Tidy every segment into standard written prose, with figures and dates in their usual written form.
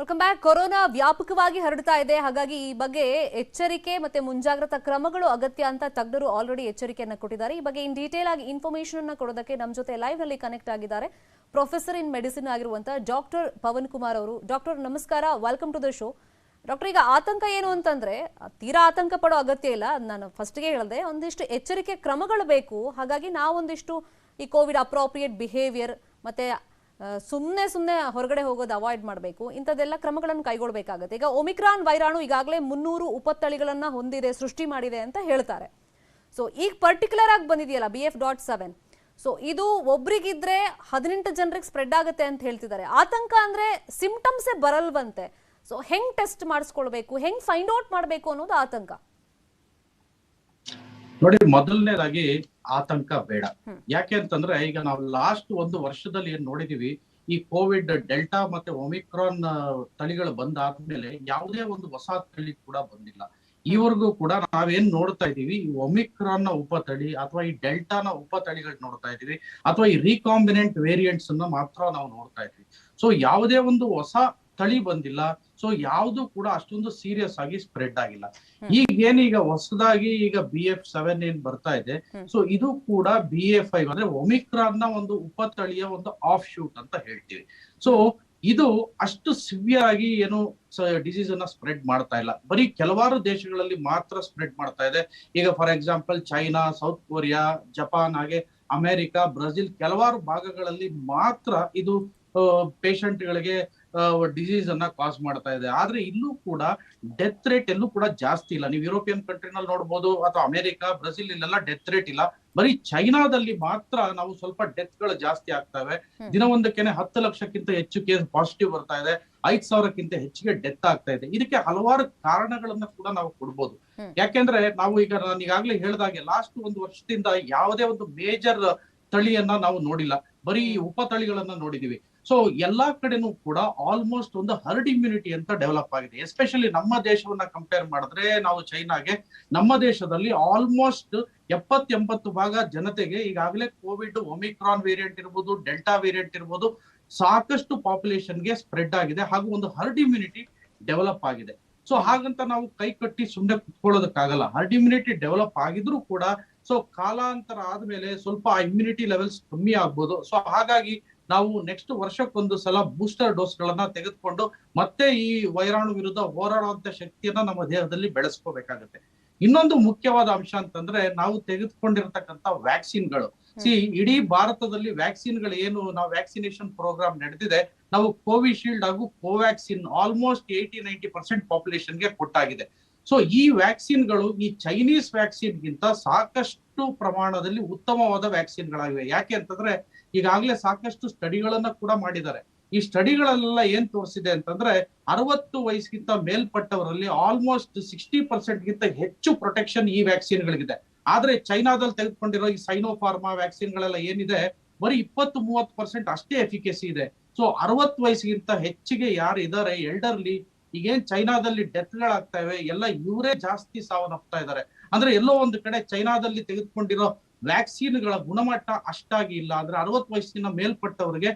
Welcome back. Corona ವ್ಯಾಪಕವಾಗಿ ಹರಡ್ತಾ ಇದೆ. ಹಾಗಾಗಿ ಈ ಬಗ್ಗೆ ಎಚ್ಚರಿಕೆ ಮತ್ತೆ ಮುಂಜಾಗ್ರತಾ ಕ್ರಮಗಳು ಅಗತ್ಯ ಅಂತ ತಜ್ಞರು ಆಲ್ರೆಡಿ ಎಚ್ಚರಿಕೆಯನ್ನು ಕೊಟ್ಟಿದ್ದಾರೆ. ಈ ಬಗ್ಗೆ ಇನ್ ಡೀಟೇಲ್ ಆಗಿ ಇನ್ಫಾರ್ಮೇಶನ್ ಅನ್ನು ಕೊಡೋದಕ್ಕೆ ನಮ್ಮ ಜೊತೆ ಲೈವ್ ನಲ್ಲಿ ಕನೆಕ್ಟ್ ಆಗಿದ್ದಾರೆ ಪ್ರೊಫೆಸರ್ ಇನ್ ಮೆಡಿಸಿನ್ ಆಗಿರುವಂತಹ ಡಾಕ್ಟರ್ ಪವನ್ ಕುಮಾರ್ ಅವರು. ಡಾಕ್ಟರ್ ನಮಸ್ಕಾರ, welcome to the show. Doctor, ಈಗ ಆತಂಕ ಏನು ಅಂತಂದ್ರೆ ತೀರಾ ಆತಂಕ ಪಡೋ ಅಗತ್ಯ ಇಲ್ಲ. ನಾನು ಫಸ್ಟ್ಗೆ ಹೇಳಿದೆ ಒಂದಿಷ್ಟು ಎಚ್ಚರಿಕೆ ಕ್ರಮಗಳು ಬೇಕು. ಹಾಗಾಗಿ ನಾವೊಂದಿಷ್ಟು ಈ ಕೋವಿಡ್ ಅಪ್ರೋಪ್ರಿಯೇಟ್ ಬಿಹೇವಿಯರ್ ಮತ್ತೆ ಸುಮ್ಮನೆ ಹೊರಗಡೆ ಹೋಗೋದು ಅವಾಯ್ಡ್ ಮಾಡಬೇಕು. ಇಂಥದ್ದೆಲ್ಲ ಕ್ರಮಗಳನ್ನು ಕೈಗೊಳ್ಳಬೇಕಾಗುತ್ತೆ. ಈಗ ಒಮಿಕ್ರಾನ್ ವೈರಾಣು ಈಗಾಗಲೇ 300 ಉಪತಳಿಗಳನ್ನ ಹೊಂದಿದೆ, ಸೃಷ್ಟಿ ಮಾಡಿದೆ ಅಂತ ಹೇಳ್ತಾರೆ. ಸೊ ಈಗ ಪರ್ಟಿಕ್ಯುಲರ್ ಆಗಿ ಬಂದಿದೆಯಲ್ಲ BF.7, ಸೊ ಇದು ಒಬ್ರಿಗಿದ್ರೆ 18 ಜನರಿಗೆ ಸ್ಪ್ರೆಡ್ ಆಗುತ್ತೆ ಅಂತ ಹೇಳ್ತಿದ್ದಾರೆ. ಆತಂಕ ಅಂದ್ರೆ ಸಿಂಪ್ಟಮ್ಸೇ ಬರಲ್ವಂತೆ. ಸೊ ಹೆಂಗ್ ಟೆಸ್ಟ್ ಮಾಡಿಸ್ಕೊಳ್ಬೇಕು, ಹೆಂಗ್ ಫೈಂಡ್ ಔಟ್ ಮಾಡಬೇಕು ಅನ್ನೋದು ಆತಂಕ. ನೋಡಿ, ಮೊದಲನೇದಾಗಿ ಆತಂಕ ಬೇಡ. ಯಾಕೆ ಅಂತಂದ್ರೆ ಈಗ ನಾವು ಲಾಸ್ಟ್ ಒಂದು ವರ್ಷದಲ್ಲಿ ಏನ್ ನೋಡಿದೀವಿ, ಈ ಕೋವಿಡ್ ಡೆಲ್ಟಾ ಮತ್ತೆ ಒಮಿಕ್ರಾನ್ ತಳಿಗಳು ಬಂದಾದ್ಮೇಲೆ ಯಾವುದೇ ಒಂದು ಹೊಸ ತಳಿ ಕೂಡ ಬಂದಿಲ್ಲ. ಈವರೆಗೂ ಕೂಡ ನಾವೇನ್ ನೋಡ್ತಾ ಇದೀವಿ, ಈ ಒಮಿಕ್ರಾನ್ ನ ಉಪತಳಿ ಅಥವಾ ಈ ಡೆಲ್ಟಾನ ಉಪತಳಿಗಳು ನೋಡ್ತಾ ಇದೀವಿ, ಅಥವಾ ಈ ರೀಕಾಂಬಿನೆಂಟ್ ವೇರಿಯಂಟ್ಸ್ ಅನ್ನ ಮಾತ್ರ ನಾವು ನೋಡ್ತಾ ಇದೀವಿ. ಸೊ ಯಾವುದೇ ಒಂದು ಹೊಸ ತಳಿ ಬಂದಿಲ್ಲ. ಸೊ ಯಾವುದು ಕೂಡ ಅಷ್ಟೊಂದು ಸೀರಿಯಸ್ ಆಗಿ ಸ್ಪ್ರೆಡ್ ಆಗಿಲ್ಲ. ಈಗ ಹೊಸದಾಗಿ ಈಗ BF.7 ಏನ್ ಬರ್ತಾ ಇದೆ, ಸೊ ಇದು ಕೂಡ BA.5 ಅಂದ್ರೆ ಒಮಿಕ್ರಾನ್ ನ ಒಂದು ಉಪತಳಿಯ ಒಂದು ಆಫ್ ಶೂಟ್ ಅಂತ ಹೇಳ್ತೀವಿ. ಸೊ ಇದು ಅಷ್ಟು ಸಿವಿಯರ್ ಆಗಿ ಏನು ಡಿಸೀಸ್ ಅನ್ನ ಸ್ಪ್ರೆಡ್ ಮಾಡ್ತಾ ಇಲ್ಲ. ಬರೀ ಕೆಲವಾರು ದೇಶಗಳಲ್ಲಿ ಮಾತ್ರ ಸ್ಪ್ರೆಡ್ ಮಾಡ್ತಾ ಇದೆ. ಈಗ for example China, south Korea, Japan, ಹಾಗೆ ಅಮೆರಿಕ, ಬ್ರೆಜಿಲ್ ಕೆಲವಾರು ಭಾಗಗಳಲ್ಲಿ ಮಾತ್ರ ಇದು ಪೇಷಂಟ್ ಗಳಿಗೆ ಡಿಸೀಸ್ ಅನ್ನ ಕಾಸ್ ಮಾಡ್ತಾ ಇದೆ. ಆದ್ರೆ ಇಲ್ಲೂ ಕೂಡ ಡೆತ್ ರೇಟ್ ಎಲ್ಲೂ ಕೂಡ ಜಾಸ್ತಿ ಇಲ್ಲ. ನೀವು ಯುರೋಪಿಯನ್ ಕಂಟ್ರಿನಲ್ಲಿ ನೋಡ್ಬೋದು, ಅಥವಾ ಅಮೆರಿಕ, ಬ್ರೆಜಿಲ್, ಇಲ್ಲೆಲ್ಲ ಡೆತ್ ರೇಟ್ ಇಲ್ಲ. ಬರೀ ಚೈನಾದಲ್ಲಿ ಮಾತ್ರ ನಾವು ಸ್ವಲ್ಪ ಡೆತ್ ಗಳು ಜಾಸ್ತಿ ಆಗ್ತವೆ. ದಿನವೊಂದಕ್ಕೇನೆ 10 ಲಕ್ಷಕ್ಕಿಂತ ಹೆಚ್ಚು ಕೇಸ್ ಪಾಸಿಟಿವ್ ಬರ್ತಾ ಇದೆ, 5,000ಕ್ಕಿಂತ ಹೆಚ್ಚಿಗೆ ಡೆತ್ ಆಗ್ತಾ ಇದೆ. ಇದಕ್ಕೆ ಹಲವಾರು ಕಾರಣಗಳನ್ನ ಕೂಡ ನಾವು ಕೊಡ್ಬೋದು. ಯಾಕೆಂದ್ರೆ ನಾವು ಈಗ ನಾನು ಈಗಾಗಲೇ ಹೇಳಿದಾಗೆ ಲಾಸ್ಟ್ ಒಂದು ವರ್ಷದಿಂದ ಯಾವುದೇ ಒಂದು ಮೇಜರ್ ತಳಿಯನ್ನ ನಾವು ನೋಡಿಲ್ಲ, ಬರೀ ಉಪತಳಿಗಳನ್ನ ನೋಡಿದೀವಿ. ಸೊ ಎಲ್ಲಾ ಕಡೆನೂ ಕೂಡ ಆಲ್ಮೋಸ್ಟ್ ಒಂದು ಹರ್ಡ್ ಇಮ್ಯುನಿಟಿ ಅಂತ ಡೆವಲಪ್ ಆಗಿದೆ. ಎಸ್ಪೆಷಲಿ ನಮ್ಮ ದೇಶವನ್ನ ಕಂಪೇರ್ ಮಾಡಿದ್ರೆ ನಾವು ಚೈನಾಗೆ, ನಮ್ಮ ದೇಶದಲ್ಲಿ ಆಲ್ಮೋಸ್ಟ್ 70-80 ಭಾಗ ಜನತೆಗೆ ಈಗಾಗಲೇ ಕೋವಿಡ್ ಒಮಿಕ್ರಾನ್ ವೇರಿಯಂಟ್ ಇರ್ಬೋದು, ಡೆಲ್ಟಾ ವೇರಿಯಂಟ್ ಇರ್ಬೋದು, ಸಾಕಷ್ಟು ಪಾಪ್ಯುಲೇಷನ್ಗೆ ಸ್ಪ್ರೆಡ್ ಆಗಿದೆ, ಹಾಗೂ ಒಂದು ಹರ್ಡ್ ಇಮ್ಯುನಿಟಿ ಡೆವಲಪ್ ಆಗಿದೆ. ಸೊ ಹಾಗಂತ ನಾವು ಕೈ ಕಟ್ಟಿ ಸುಮ್ಮನೆ ಕುತ್ಕೊಳ್ಳೋದಕ್ಕಾಗಲ್ಲ. ಹರ್ಡ್ ಇಮ್ಯುನಿಟಿ ಡೆವಲಪ್ ಆಗಿದ್ರು ಕೂಡ ಸೊ ಕಾಲಾಂತರ ಆದ್ಮೇಲೆ ಸ್ವಲ್ಪ ಇಮ್ಯುನಿಟಿ ಲೆವೆಲ್ಸ್ ಕಮ್ಮಿ ಆಗ್ಬೋದು. ಸೊ ಹಾಗಾಗಿ ನಾವು ನೆಕ್ಸ್ಟ್ ವರ್ಷಕ್ಕೊಂದು ಸಲ ಬೂಸ್ಟರ್ ಡೋಸ್ ಗಳನ್ನ ತೆಗೆದುಕೊಂಡು ಮತ್ತೆ ಈ ವೈರಾಣು ವಿರುದ್ಧ ಹೋರಾಡುವಂತ ಶಕ್ತಿಯನ್ನ ನಮ್ಮ ದೇಹದಲ್ಲಿ ಬೆಳೆಸ್ಕೋಬೇಕಾಗತ್ತೆ. ಇನ್ನೊಂದು ಮುಖ್ಯವಾದ ಅಂಶ ಅಂತಂದ್ರೆ ನಾವು ತೆಗೆದುಕೊಂಡಿರ್ತಕ್ಕಂಥ ವ್ಯಾಕ್ಸಿನ್ಗಳು. ಇಡೀ ಭಾರತದಲ್ಲಿ ವ್ಯಾಕ್ಸಿನ್ಗಳು ಏನು ನಾವು ವ್ಯಾಕ್ಸಿನೇಷನ್ ಪ್ರೋಗ್ರಾಮ್ ನಡೆದಿದೆ, ನಾವು ಕೋವಿಶೀಲ್ಡ್ ಹಾಗೂ ಕೋವ್ಯಾಕ್ಸಿನ್ ಆಲ್ಮೋಸ್ಟ್ 80-90% ಪಾಪ್ಯುಲೇಷನ್ಗೆ ಕೊಟ್ಟಾಗಿದೆ. ಸೊ ಈ ವ್ಯಾಕ್ಸಿನ್ಗಳು ಈ ಚೈನೀಸ್ ವ್ಯಾಕ್ಸಿನ್ ಗಿಂತ ಸಾಕಷ್ಟು ಪ್ರಮಾಣದಲ್ಲಿ ಉತ್ತಮವಾದ ವ್ಯಾಕ್ಸಿನ್ಗಳಾಗಿವೆ. ಯಾಕೆ ಅಂತಂದ್ರೆ ಈಗಾಗಲೇ ಸಾಕಷ್ಟು ಸ್ಟಡಿಗಳನ್ನ ಕೂಡ ಮಾಡಿದ್ದಾರೆ. ಈ ಸ್ಟಡಿಗಳೆಲ್ಲ ಏನ್ ತೋರಿಸಿದೆ ಅಂತಂದ್ರೆ 60 ವಯಸ್ಸಿಗಿಂತ ಮೇಲ್ಪಟ್ಟವರಲ್ಲಿ ಆಲ್ಮೋಸ್ಟ್ 60% ಗಿಂತ ಹೆಚ್ಚು ಪ್ರೊಟೆಕ್ಷನ್ ಈ ವ್ಯಾಕ್ಸಿನ್ಗಳಿಗಿದೆ. ಆದ್ರೆ ಚೈನಾದಲ್ಲಿ ತೆಗೆದುಕೊಂಡಿರೋ ಈ ಸೈನೋಫಾರ್ಮಾ ವ್ಯಾಕ್ಸಿನ್ಗಳೆಲ್ಲ ಏನಿದೆ, ಬರೀ 20-30% ಅಷ್ಟೇ ಎಫಿಕಸಿ ಇದೆ. ಸೊ 60 ವಯಸ್ಸಿಗಿಂತ ಹೆಚ್ಚಿಗೆ ಯಾರು ಇದ್ದಾರೆ ಎಲ್ಡರ್ಲಿ, ಈಗೇನ್ ಚೈನಾದಲ್ಲಿ ಡೆತ್ ಗಳಾಗ್ತಾ ಇವೆ, ಎಲ್ಲ ಇವರೇ ಜಾಸ್ತಿ ಸಾವನ್ನಪ್ತಾ ಇದ್ದಾರೆ. ಅಂದ್ರೆ ಎಲ್ಲೋ ಒಂದು ಕಡೆ ಚೈನಾದಲ್ಲಿ ತೆಗೆದುಕೊಂಡಿರೋ ವ್ಯಾಕ್ಸಿನ್ಗಳ ಗುಣಮಟ್ಟ ಅಷ್ಟಾಗಿ ಇಲ್ಲ. ಅಂದ್ರೆ 60 ವಯಸ್ಸಿನ ಮೇಲ್ಪಟ್ಟವರಿಗೆ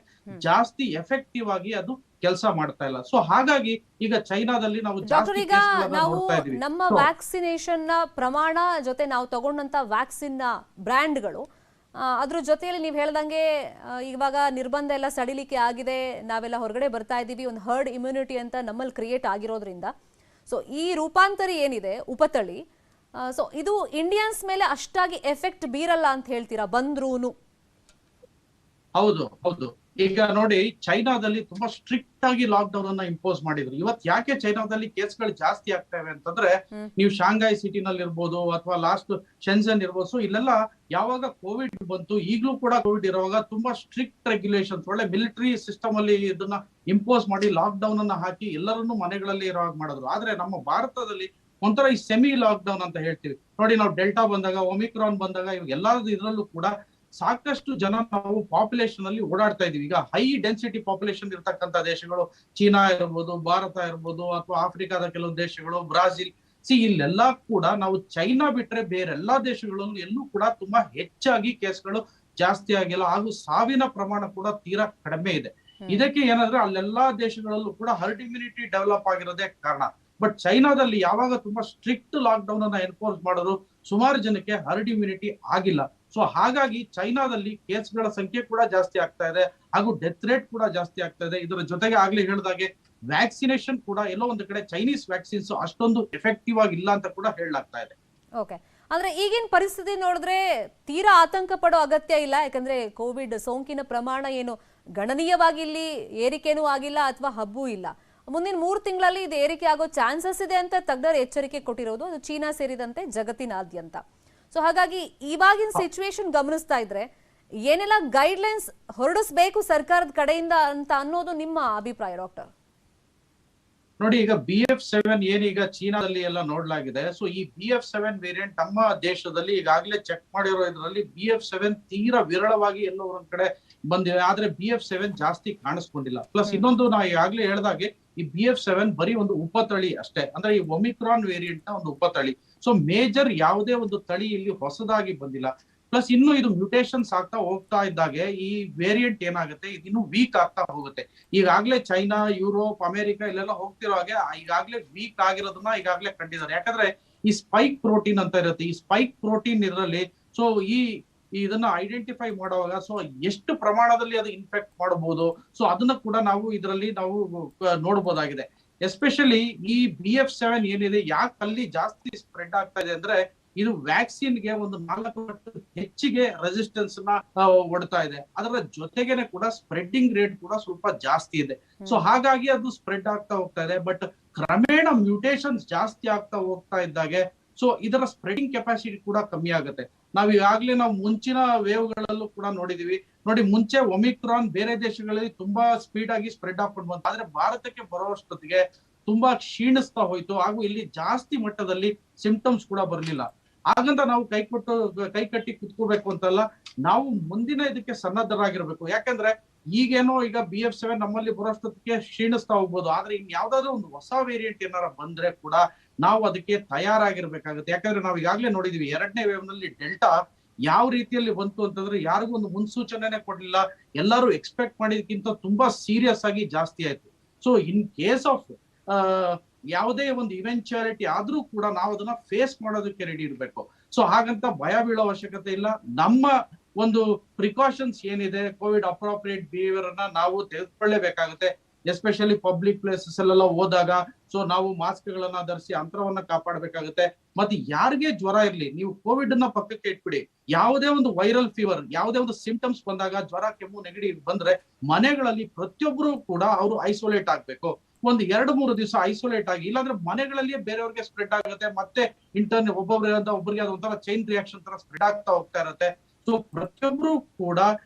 ಜಾಸ್ತಿ ಎಫೆಕ್ಟಿವ್ ಆಗಿ ಅದು ಕೆಲಸ ಮಾಡ್ತಾ ಇಲ್ಲ. ಸೊ ಹಾಗಾಗಿ ಈಗ ಚೈನಾದಲ್ಲಿ ನಾವು ಜಾಸ್ತಿ ನೋಡ್ತಾ ಇದೀವಿ. ನಮ್ಮ ವ್ಯಾಕ್ಸಿನೇಷನ್ ನ ಪ್ರಮಾಣ ಜೊತೆ ನಾವು ತಗೊಂಡಂತ ವ್ಯಾಕ್ಸಿನ್ ನ ಬ್ರ್ಯಾಂಡ್ಗಳು, ಅದ್ರ ಜೊತೆಯಲ್ಲಿ ನೀವು ಹೇಳ್ದಂಗೆ ಇವಾಗ ನಿರ್ಬಂಧ ಎಲ್ಲ ಸಡಿಲಿಕೆ ಆಗಿದೆ, ನಾವೆಲ್ಲ ಹೊರಗಡೆ ಬರ್ತಾ ಇದೀವಿ, ಒಂದು ಹರ್ಡ್ ಇಮ್ಯುನಿಟಿ ಅಂತ ನಮ್ಮಲ್ಲಿ ಕ್ರಿಯೇಟ್ ಆಗಿರೋದ್ರಿಂದ ಸೊ ಈ ರೂಪಾಂತರಿ ಏನಿದೆ ಉಪತಳಿ, ಸೊ ಇದು ಇಂಡಿಯನ್ಸ್ ಮೇಲೆ ಅಷ್ಟಾಗಿ ಎಫೆಕ್ಟ್ ಬೀರಲ್ಲ ಅಂತ ಹೇಳ್ತೀರಾ ಬಂದ್ರೂನು? ಹೌದು ಹೌದು. ಈಗ ನೋಡಿ, ಚೈನಾದಲ್ಲಿ ತುಂಬಾ ಸ್ಟ್ರಿಕ್ಟ್ ಆಗಿ ಲಾಕ್ ಡೌನ್ ಅನ್ನ ಇಂಪೋಸ್ ಮಾಡಿದ್ರು. ಇವತ್ತು ಯಾಕೆ ಚೈನಾದಲ್ಲಿ ಕೇಸ್ಗಳು ಜಾಸ್ತಿ ಆಗ್ತವೆ ಅಂತಂದ್ರೆ, ನೀವು ಶಾಂಘೈ ಸಿಟಿನಲ್ಲಿ ಇರ್ಬೋದು, ಅಥವಾ ಲಾಸ್ಟ್ ಶೆನ್ಜನ್ ಇರ್ಬೋದು, ಸೊ ಇಲ್ಲೆಲ್ಲ ಯಾವಾಗ ಕೋವಿಡ್ ಬಂತು, ಈಗಲೂ ಕೂಡ ಕೋವಿಡ್ ಇರುವಾಗ ತುಂಬಾ ಸ್ಟ್ರಿಕ್ಟ್ ರೆಗ್ಯುಲೇಷನ್ಸ್, ಒಳ್ಳೆ ಮಿಲಿಟರಿ ಸಿಸ್ಟಮ್ ಅಲ್ಲಿ ಇದನ್ನ ಇಂಪೋಸ್ ಮಾಡಿ ಲಾಕ್ ಡೌನ್ ಅನ್ನ ಹಾಕಿ ಎಲ್ಲರನ್ನೂ ಮನೆಗಳಲ್ಲಿ ಇರುವಾಗ ಮಾಡಿದ್ರು. ಆದ್ರೆ ನಮ್ಮ ಭಾರತದಲ್ಲಿ ಒಂಥರ ಈ ಸೆಮಿ ಲಾಕ್ ಡೌನ್ ಅಂತ ಹೇಳ್ತೀವಿ ನೋಡಿ. ನಾವು ಡೆಲ್ಟಾ ಬಂದಾಗ, ಒಮಿಕ್ರಾನ್ ಬಂದಾಗ, ಇವಾಗ ಎಲ್ಲಾದ್ರೂ ಇದರಲ್ಲೂ ಕೂಡ ಸಾಕಷ್ಟು ಜನ ನಾವು ಪಾಪ್ಯುಲೇಷನ್ ಅಲ್ಲಿ ಓಡಾಡ್ತಾ ಇದೀವಿ. ಈಗ ಹೈ ಡೆನ್ಸಿಟಿ ಪಾಪ್ಯುಲೇಷನ್ ಇರ್ತಕ್ಕಂಥ ದೇಶಗಳು ಚೀನಾ ಇರ್ಬೋದು, ಭಾರತ ಇರ್ಬೋದು, ಅಥವಾ ಆಫ್ರಿಕಾದ ಕೆಲವು ದೇಶಗಳು, ಬ್ರಾಜಿಲ್, ಇಲ್ಲೆಲ್ಲಾ ಕೂಡ ನಾವು ಚೈನಾ ಬಿಟ್ರೆ ಬೇರೆಲ್ಲಾ ದೇಶಗಳಲ್ಲೂ ಎಲ್ಲೂ ಕೂಡ ತುಂಬಾ ಹೆಚ್ಚಾಗಿ ಕೇಸ್ಗಳು ಜಾಸ್ತಿ ಆಗಿಲ್ಲ, ಹಾಗೂ ಸಾವಿನ ಪ್ರಮಾಣ ಕೂಡ ತೀರಾ ಕಡಿಮೆ ಇದೆ. ಇದಕ್ಕೆ ಏನಂದ್ರೆ ಅಲ್ಲೆಲ್ಲಾ ದೇಶಗಳಲ್ಲೂ ಕೂಡ ಹರ್ಡ್ ಇಮ್ಯುನಿಟಿ ಡೆವಲಪ್ ಆಗಿರೋದೇ ಕಾರಣ. ಬಟ್ ಚೈನಾದಲ್ಲಿ ಯಾವಾಗ ತುಂಬಾ ಸ್ಟ್ರಿಕ್ಟ್ ಲಾಕ್ ಡೌನ್ ಅನ್ನ ಎನ್ಫೋರ್ಸ್ ಮಾಡೋರು ಸುಮಾರು ಜನಕ್ಕೆ ಹರ್ಡ್ ಇಮ್ಯುನಿಟಿ ಆಗಿಲ್ಲ. ಸೊ ಹಾಗಾಗಿ ಚೈನಾದಲ್ಲಿ ಕೇಸ್ಗಳ ಸಂಖ್ಯೆ ಕೂಡ ಜಾಸ್ತಿ ಆಗ್ತಾ ಇದೆ ಹಾಗೂ ಡೆತ್ ರೇಟ್ ಕೂಡ ಜಾಸ್ತಿ ಆಗ್ತಾ ಇದೆ. ಇದರ ಜೊತೆಗೆ ಆಗ್ಲೇ ಹೇಳಿದಾಗೆ ವ್ಯಾಕ್ಸಿನೇಷನ್ ಕೂಡ ಎಲ್ಲೋ ಒಂದು ಕಡೆ ಚೈನೀಸ್ ವ್ಯಾಕ್ಸಿನ್ಸ್ ಅಷ್ಟೊಂದು ಎಫೆಕ್ಟಿವ್ ಆಗಿಲ್ಲ ಅಂತ ಕೂಡ ಹೇಳಲಾಗ್ತಾ ಇದೆ. ಓಕೆ, ಅಂದ್ರೆ ಈಗಿನ ಪರಿಸ್ಥಿತಿ ನೋಡಿದ್ರೆ ತೀರಾ ಆತಂಕ ಪಡೋ ಅಗತ್ಯ ಇಲ್ಲ. ಯಾಕಂದ್ರೆ ಕೋವಿಡ್ ಸೋಂಕಿನ ಪ್ರಮಾಣ ಏನು ಗಣನೀಯವಾಗಿ ಇಲ್ಲಿ ಏರಿಕೆನೂ ಆಗಿಲ್ಲ ಅಥವಾ ಹಬ್ಬೂ ಇಲ್ಲ. ಮುಂದಿನ 3 ತಿಂಗಳಲ್ಲಿ ಇದು ಏರಿಕೆ ಆಗೋ ಚಾನ್ಸಸ್ ಇದೆ ಅಂತ ತಜ್ಞರು ಎಚ್ಚರಿಕೆ ಕೊಟ್ಟಿರೋದು, ಅದು ಚೀನಾ ಸೇರಿದಂತೆ ಜಗತ್ತಿನಾದ್ಯಂತ. ಸೊ ಹಾಗಾಗಿ ಇವಾಗಿನ ಸಿಚುವೇಶನ್ ಗಮನಿಸ್ತಾ ಇದ್ರೆ ಏನೆಲ್ಲ ಗೈಡ್ಲೈನ್ಸ್ ಹೊರಡಿಸಬೇಕು ಸರ್ಕಾರದ ಕಡೆಯಿಂದ ಅಂತ ಅನ್ನೋದು ನಿಮ್ಮ ಅಭಿಪ್ರಾಯ ಡಾಕ್ಟರ್? ನೋಡಿ, ಈಗ BF7 ಏನೀಗ ಚೀನಾದಲ್ಲಿ ಎಲ್ಲ ನೋಡ್ಲಾಗಿದೆ. ಸೊ ಈ BF7 ವೇರಿಯಂಟ್ ನಮ್ಮ ದೇಶದಲ್ಲಿ ಈಗಾಗಲೇ ಚೆಕ್ ಮಾಡಿರೋ ಇದರಲ್ಲಿ BF7 ತೀರಾ ವಿರಳವಾಗಿ ಎಲ್ಲೋ ಒಂದ್ ಕಡೆ ಬಂದಿವೆ. ಆದ್ರೆ BF7 ಜಾಸ್ತಿ ಕಾಣಿಸ್ಕೊಂಡಿಲ್ಲ. ಪ್ಲಸ್ ಇನ್ನೊಂದು ನಾ ಈಗಾಗಲೇ ಹೇಳ್ದಾಗೆ ಈ BF7 ಬರೀ ಒಂದು ಉಪತಳಿ ಅಷ್ಟೇ, ಅಂದ್ರೆ ಈ ಒಮಿಕ್ರಾನ್ ವೇರಿಯಂಟ್ ನ ಒಂದು ಉಪತಳಿ. ಸೊ ಮೇಜರ್ ಯಾವುದೇ ಒಂದು ತಳಿ ಇಲ್ಲಿ ಹೊಸದಾಗಿ ಬಂದಿಲ್ಲ. ಪ್ಲಸ್ ಇನ್ನು ಇದು ಮ್ಯೂಟೇಷನ್ಸ್ ಆಗ್ತಾ ಹೋಗ್ತಾ ಇದ್ದಾಗೆ ಈ ವೇರಿಯಂಟ್ ಏನಾಗುತ್ತೆ, ಇದು ಇನ್ನು ವೀಕ್ ಆಗ್ತಾ ಹೋಗುತ್ತೆ. ಈಗಾಗಲೇ ಚೈನಾ, ಯುರೋಪ್, ಅಮೆರಿಕ ಇಲ್ಲೆಲ್ಲ ಹೋಗ್ತಿರೋ ಹಾಗೆ ಈಗಾಗಲೇ ವೀಕ್ ಆಗಿರೋದನ್ನ ಈಗಾಗಲೇ ಕಂಡಿದ್ದಾರೆ. ಯಾಕಂದ್ರೆ ಈ ಸ್ಪೈಕ್ ಪ್ರೋಟೀನ್ ಅಂತ ಇರುತ್ತೆ. ಈ ಸ್ಪೈಕ್ ಪ್ರೋಟೀನ್ ಇದರಲ್ಲಿ ಸೊ ಇದನ್ನ ಐಡೆಂಟಿಫೈ ಮಾಡುವಾಗ ಸೊ ಎಷ್ಟು ಪ್ರಮಾಣದಲ್ಲಿ ಅದು ಇನ್ಫೆಕ್ಟ್ ಮಾಡಬಹುದು, ಸೊ ಅದನ್ನ ಕೂಡ ನಾವು ಇದರಲ್ಲಿ ನಾವು ನೋಡಬಹುದಾಗಿದೆ. ಎಸ್ಪೆಷಲಿ ಈ BF7 ಏನಿದೆ ಯಾಕೆ ಅಲ್ಲಿ ಜಾಸ್ತಿ ಸ್ಪ್ರೆಡ್ ಆಗ್ತಾ ಇದೆ ಅಂದ್ರೆ ಇದು ವ್ಯಾಕ್ಸಿನ್ ಗೆ ಒಂದು 4 ಪಟ್ಟು ಹೆಚ್ಚಿಗೆ ರೆಸಿಸ್ಟೆನ್ಸ್ ನ ಒಡ್ತಾ ಇದೆ. ಅದರ ಜೊತೆಗೇನೆ ಕೂಡ ಸ್ಪ್ರೆಡ್ಡಿಂಗ್ ರೇಟ್ ಕೂಡ ಸ್ವಲ್ಪ ಜಾಸ್ತಿ ಇದೆ. ಸೊ ಹಾಗಾಗಿ ಅದು ಸ್ಪ್ರೆಡ್ ಆಗ್ತಾ ಹೋಗ್ತಾ ಇದೆ. ಬಟ್ ಕ್ರಮೇಣ ಮ್ಯೂಟೇಷನ್ಸ್ ಜಾಸ್ತಿ ಆಗ್ತಾ ಹೋಗ್ತಾ ಇದ್ದಾಗೆ ಸೊ ಇದರ ಸ್ಪ್ರೆಡಿಂಗ್ ಕೆಪಾಸಿಟಿ ಕೂಡ ಕಮ್ಮಿ ಆಗುತ್ತೆ. ನಾವು ಈಗಾಗಲೇ ನಾವು ಮುಂಚಿನ ವೇವ್ ಗಳಲ್ಲೂ ಕೂಡ ನೋಡಿದೀವಿ. ನೋಡಿ, ಮುಂಚೆ ಒಮಿಕ್ರಾನ್ ಬೇರೆ ದೇಶಗಳಲ್ಲಿ ತುಂಬಾ ಸ್ಪೀಡ್ ಆಗಿ ಸ್ಪ್ರೆಡ್ ಆಗ್ಕೊಂಡು ಬಂತು. ಆದ್ರೆ ಭಾರತಕ್ಕೆ ಬರೋಷ್ಟೊತ್ತಿಗೆ ತುಂಬಾ ಕ್ಷೀಣಿಸ್ತಾ ಹೋಯ್ತು ಹಾಗೂ ಇಲ್ಲಿ ಜಾಸ್ತಿ ಮಟ್ಟದಲ್ಲಿ ಸಿಂಪ್ಟಮ್ಸ್ ಕೂಡ ಬರ್ಲಿಲ್ಲ. ಹಾಗಂತ ನಾವು ಕೈ ಕಟ್ಟಿ ಕುತ್ಕೋಬೇಕು ಅಂತಲ್ಲ, ನಾವು ಮುಂದಿನ ಇದಕ್ಕೆ ಸನ್ನದ್ಧರಾಗಿರ್ಬೇಕು. ಯಾಕಂದ್ರೆ ಈಗೇನೋ ಈಗ BF7 ನಮ್ಮಲ್ಲಿ ಬರೋಷ್ಟೊತ್ತಿಗೆ ಕ್ಷೀಣಿಸ್ತಾ ಹೋಗ್ಬೋದು. ಆದ್ರೆ ಇನ್ ಯಾವ್ದಾದ್ರು ಒಂದು ಹೊಸ ವೇರಿಯಂಟ್ ಏನಾರ ಬಂದ್ರೆ ಕೂಡ ನಾವು ಅದಕ್ಕೆ ತಯಾರಾಗಿರ್ಬೇಕಾಗುತ್ತೆ. ಯಾಕಂದ್ರೆ ನಾವು ಈಗಾಗಲೇ ನೋಡಿದೀವಿ 2ನೇ ವೇವ್ ನಲ್ಲಿ ಡೆಲ್ಟಾ ಯಾವ ರೀತಿಯಲ್ಲಿ ಬಂತು ಅಂತಂದ್ರೆ ಯಾರಿಗೂ ಒಂದು ಮುನ್ಸೂಚನೆನೆ ಕೊಡ್ಲಿಲ್ಲ. ಎಲ್ಲರೂ ಎಕ್ಸ್ಪೆಕ್ಟ್ ಮಾಡಿದಕ್ಕಿಂತ ತುಂಬಾ ಸೀರಿಯಸ್ ಆಗಿ ಜಾಸ್ತಿ ಆಯ್ತು. ಸೊ ಇನ್ ಕೇಸ್ ಆಫ್ ಯಾವುದೇ ಒಂದು ಇವೆಂಚುಯಾಲಿಟಿ ಆದ್ರೂ ಕೂಡ ನಾವು ಅದನ್ನ ಫೇಸ್ ಮಾಡೋದಕ್ಕೆ ರೆಡಿ ಇರ್ಬೇಕು. ಸೊ ಹಾಗಂತ ಭಯ ಬೀಳೋ ಅವಶ್ಯಕತೆ ಇಲ್ಲ. ನಮ್ಮ ಒಂದು ಪ್ರಿಕಾಷನ್ಸ್ ಏನಿದೆ, ಕೋವಿಡ್ ಅಪ್ರೋಪ್ರಿಯೇಟ್ ಬಿಹೇವಿಯರ್ ಅನ್ನ ನಾವು ತೆಗೆದುಕೊಳ್ಳೇಬೇಕಾಗುತ್ತೆ. ಎಸ್ಪೆಷಲಿ ಪಬ್ಲಿಕ್ ಪ್ಲೇಸಸ್ ಅಲ್ಲೆಲ್ಲ ಹೋದಾಗ ಸೊ ನಾವು ಮಾಸ್ಕ್ ಗಳನ್ನ ಧರಿಸಿ ಅಂತರವನ್ನ ಕಾಪಾಡಬೇಕಾಗುತ್ತೆ. ಮತ್ತೆ ಯಾರಿಗೆ ಜ್ವರ ಇರ್ಲಿ, ನೀವು ಕೋವಿಡ್ ಅನ್ನ ಪಕ್ಕಕ್ಕೆ ಇಟ್ಬಿಡಿ. ಯಾವುದೇ ಒಂದು ವೈರಲ್ ಫೀವರ್, ಯಾವುದೇ ಒಂದು ಸಿಂಪ್ಟಮ್ಸ್ ಬಂದಾಗ, ಜ್ವರ, ಕೆಮ್ಮು, ನೆಗಡಿ ಬಂದ್ರೆ ಮನೆಗಳಲ್ಲಿ ಪ್ರತಿಯೊಬ್ಬರು ಕೂಡ ಅವರು ಐಸೋಲೇಟ್ ಆಗ್ಬೇಕು. ಒಂದು 2-3 ದಿವಸ ಐಸೋಲೇಟ್ ಆಗಿ, ಇಲ್ಲಾಂದ್ರೆ ಮನೆಗಳಲ್ಲಿಯೇ ಬೇರೆಯವ್ರಿಗೆ ಸ್ಪ್ರೆಡ್ ಆಗುತ್ತೆ. ಮತ್ತೆ ಇಂಟರ್ನ್ ಒಬ್ಬರಿಗೆ ಅದೊಂಥರ ಚೈನ್ ರಿಯಾಕ್ಷನ್ ತರ ಸ್ಪ್ರೆಡ್ ಆಗ್ತಾ ಹೋಗ್ತಾ ಇರುತ್ತೆ. ಸೊ ಪ್ರತಿಯೊಬ್ರು ಕೂಡ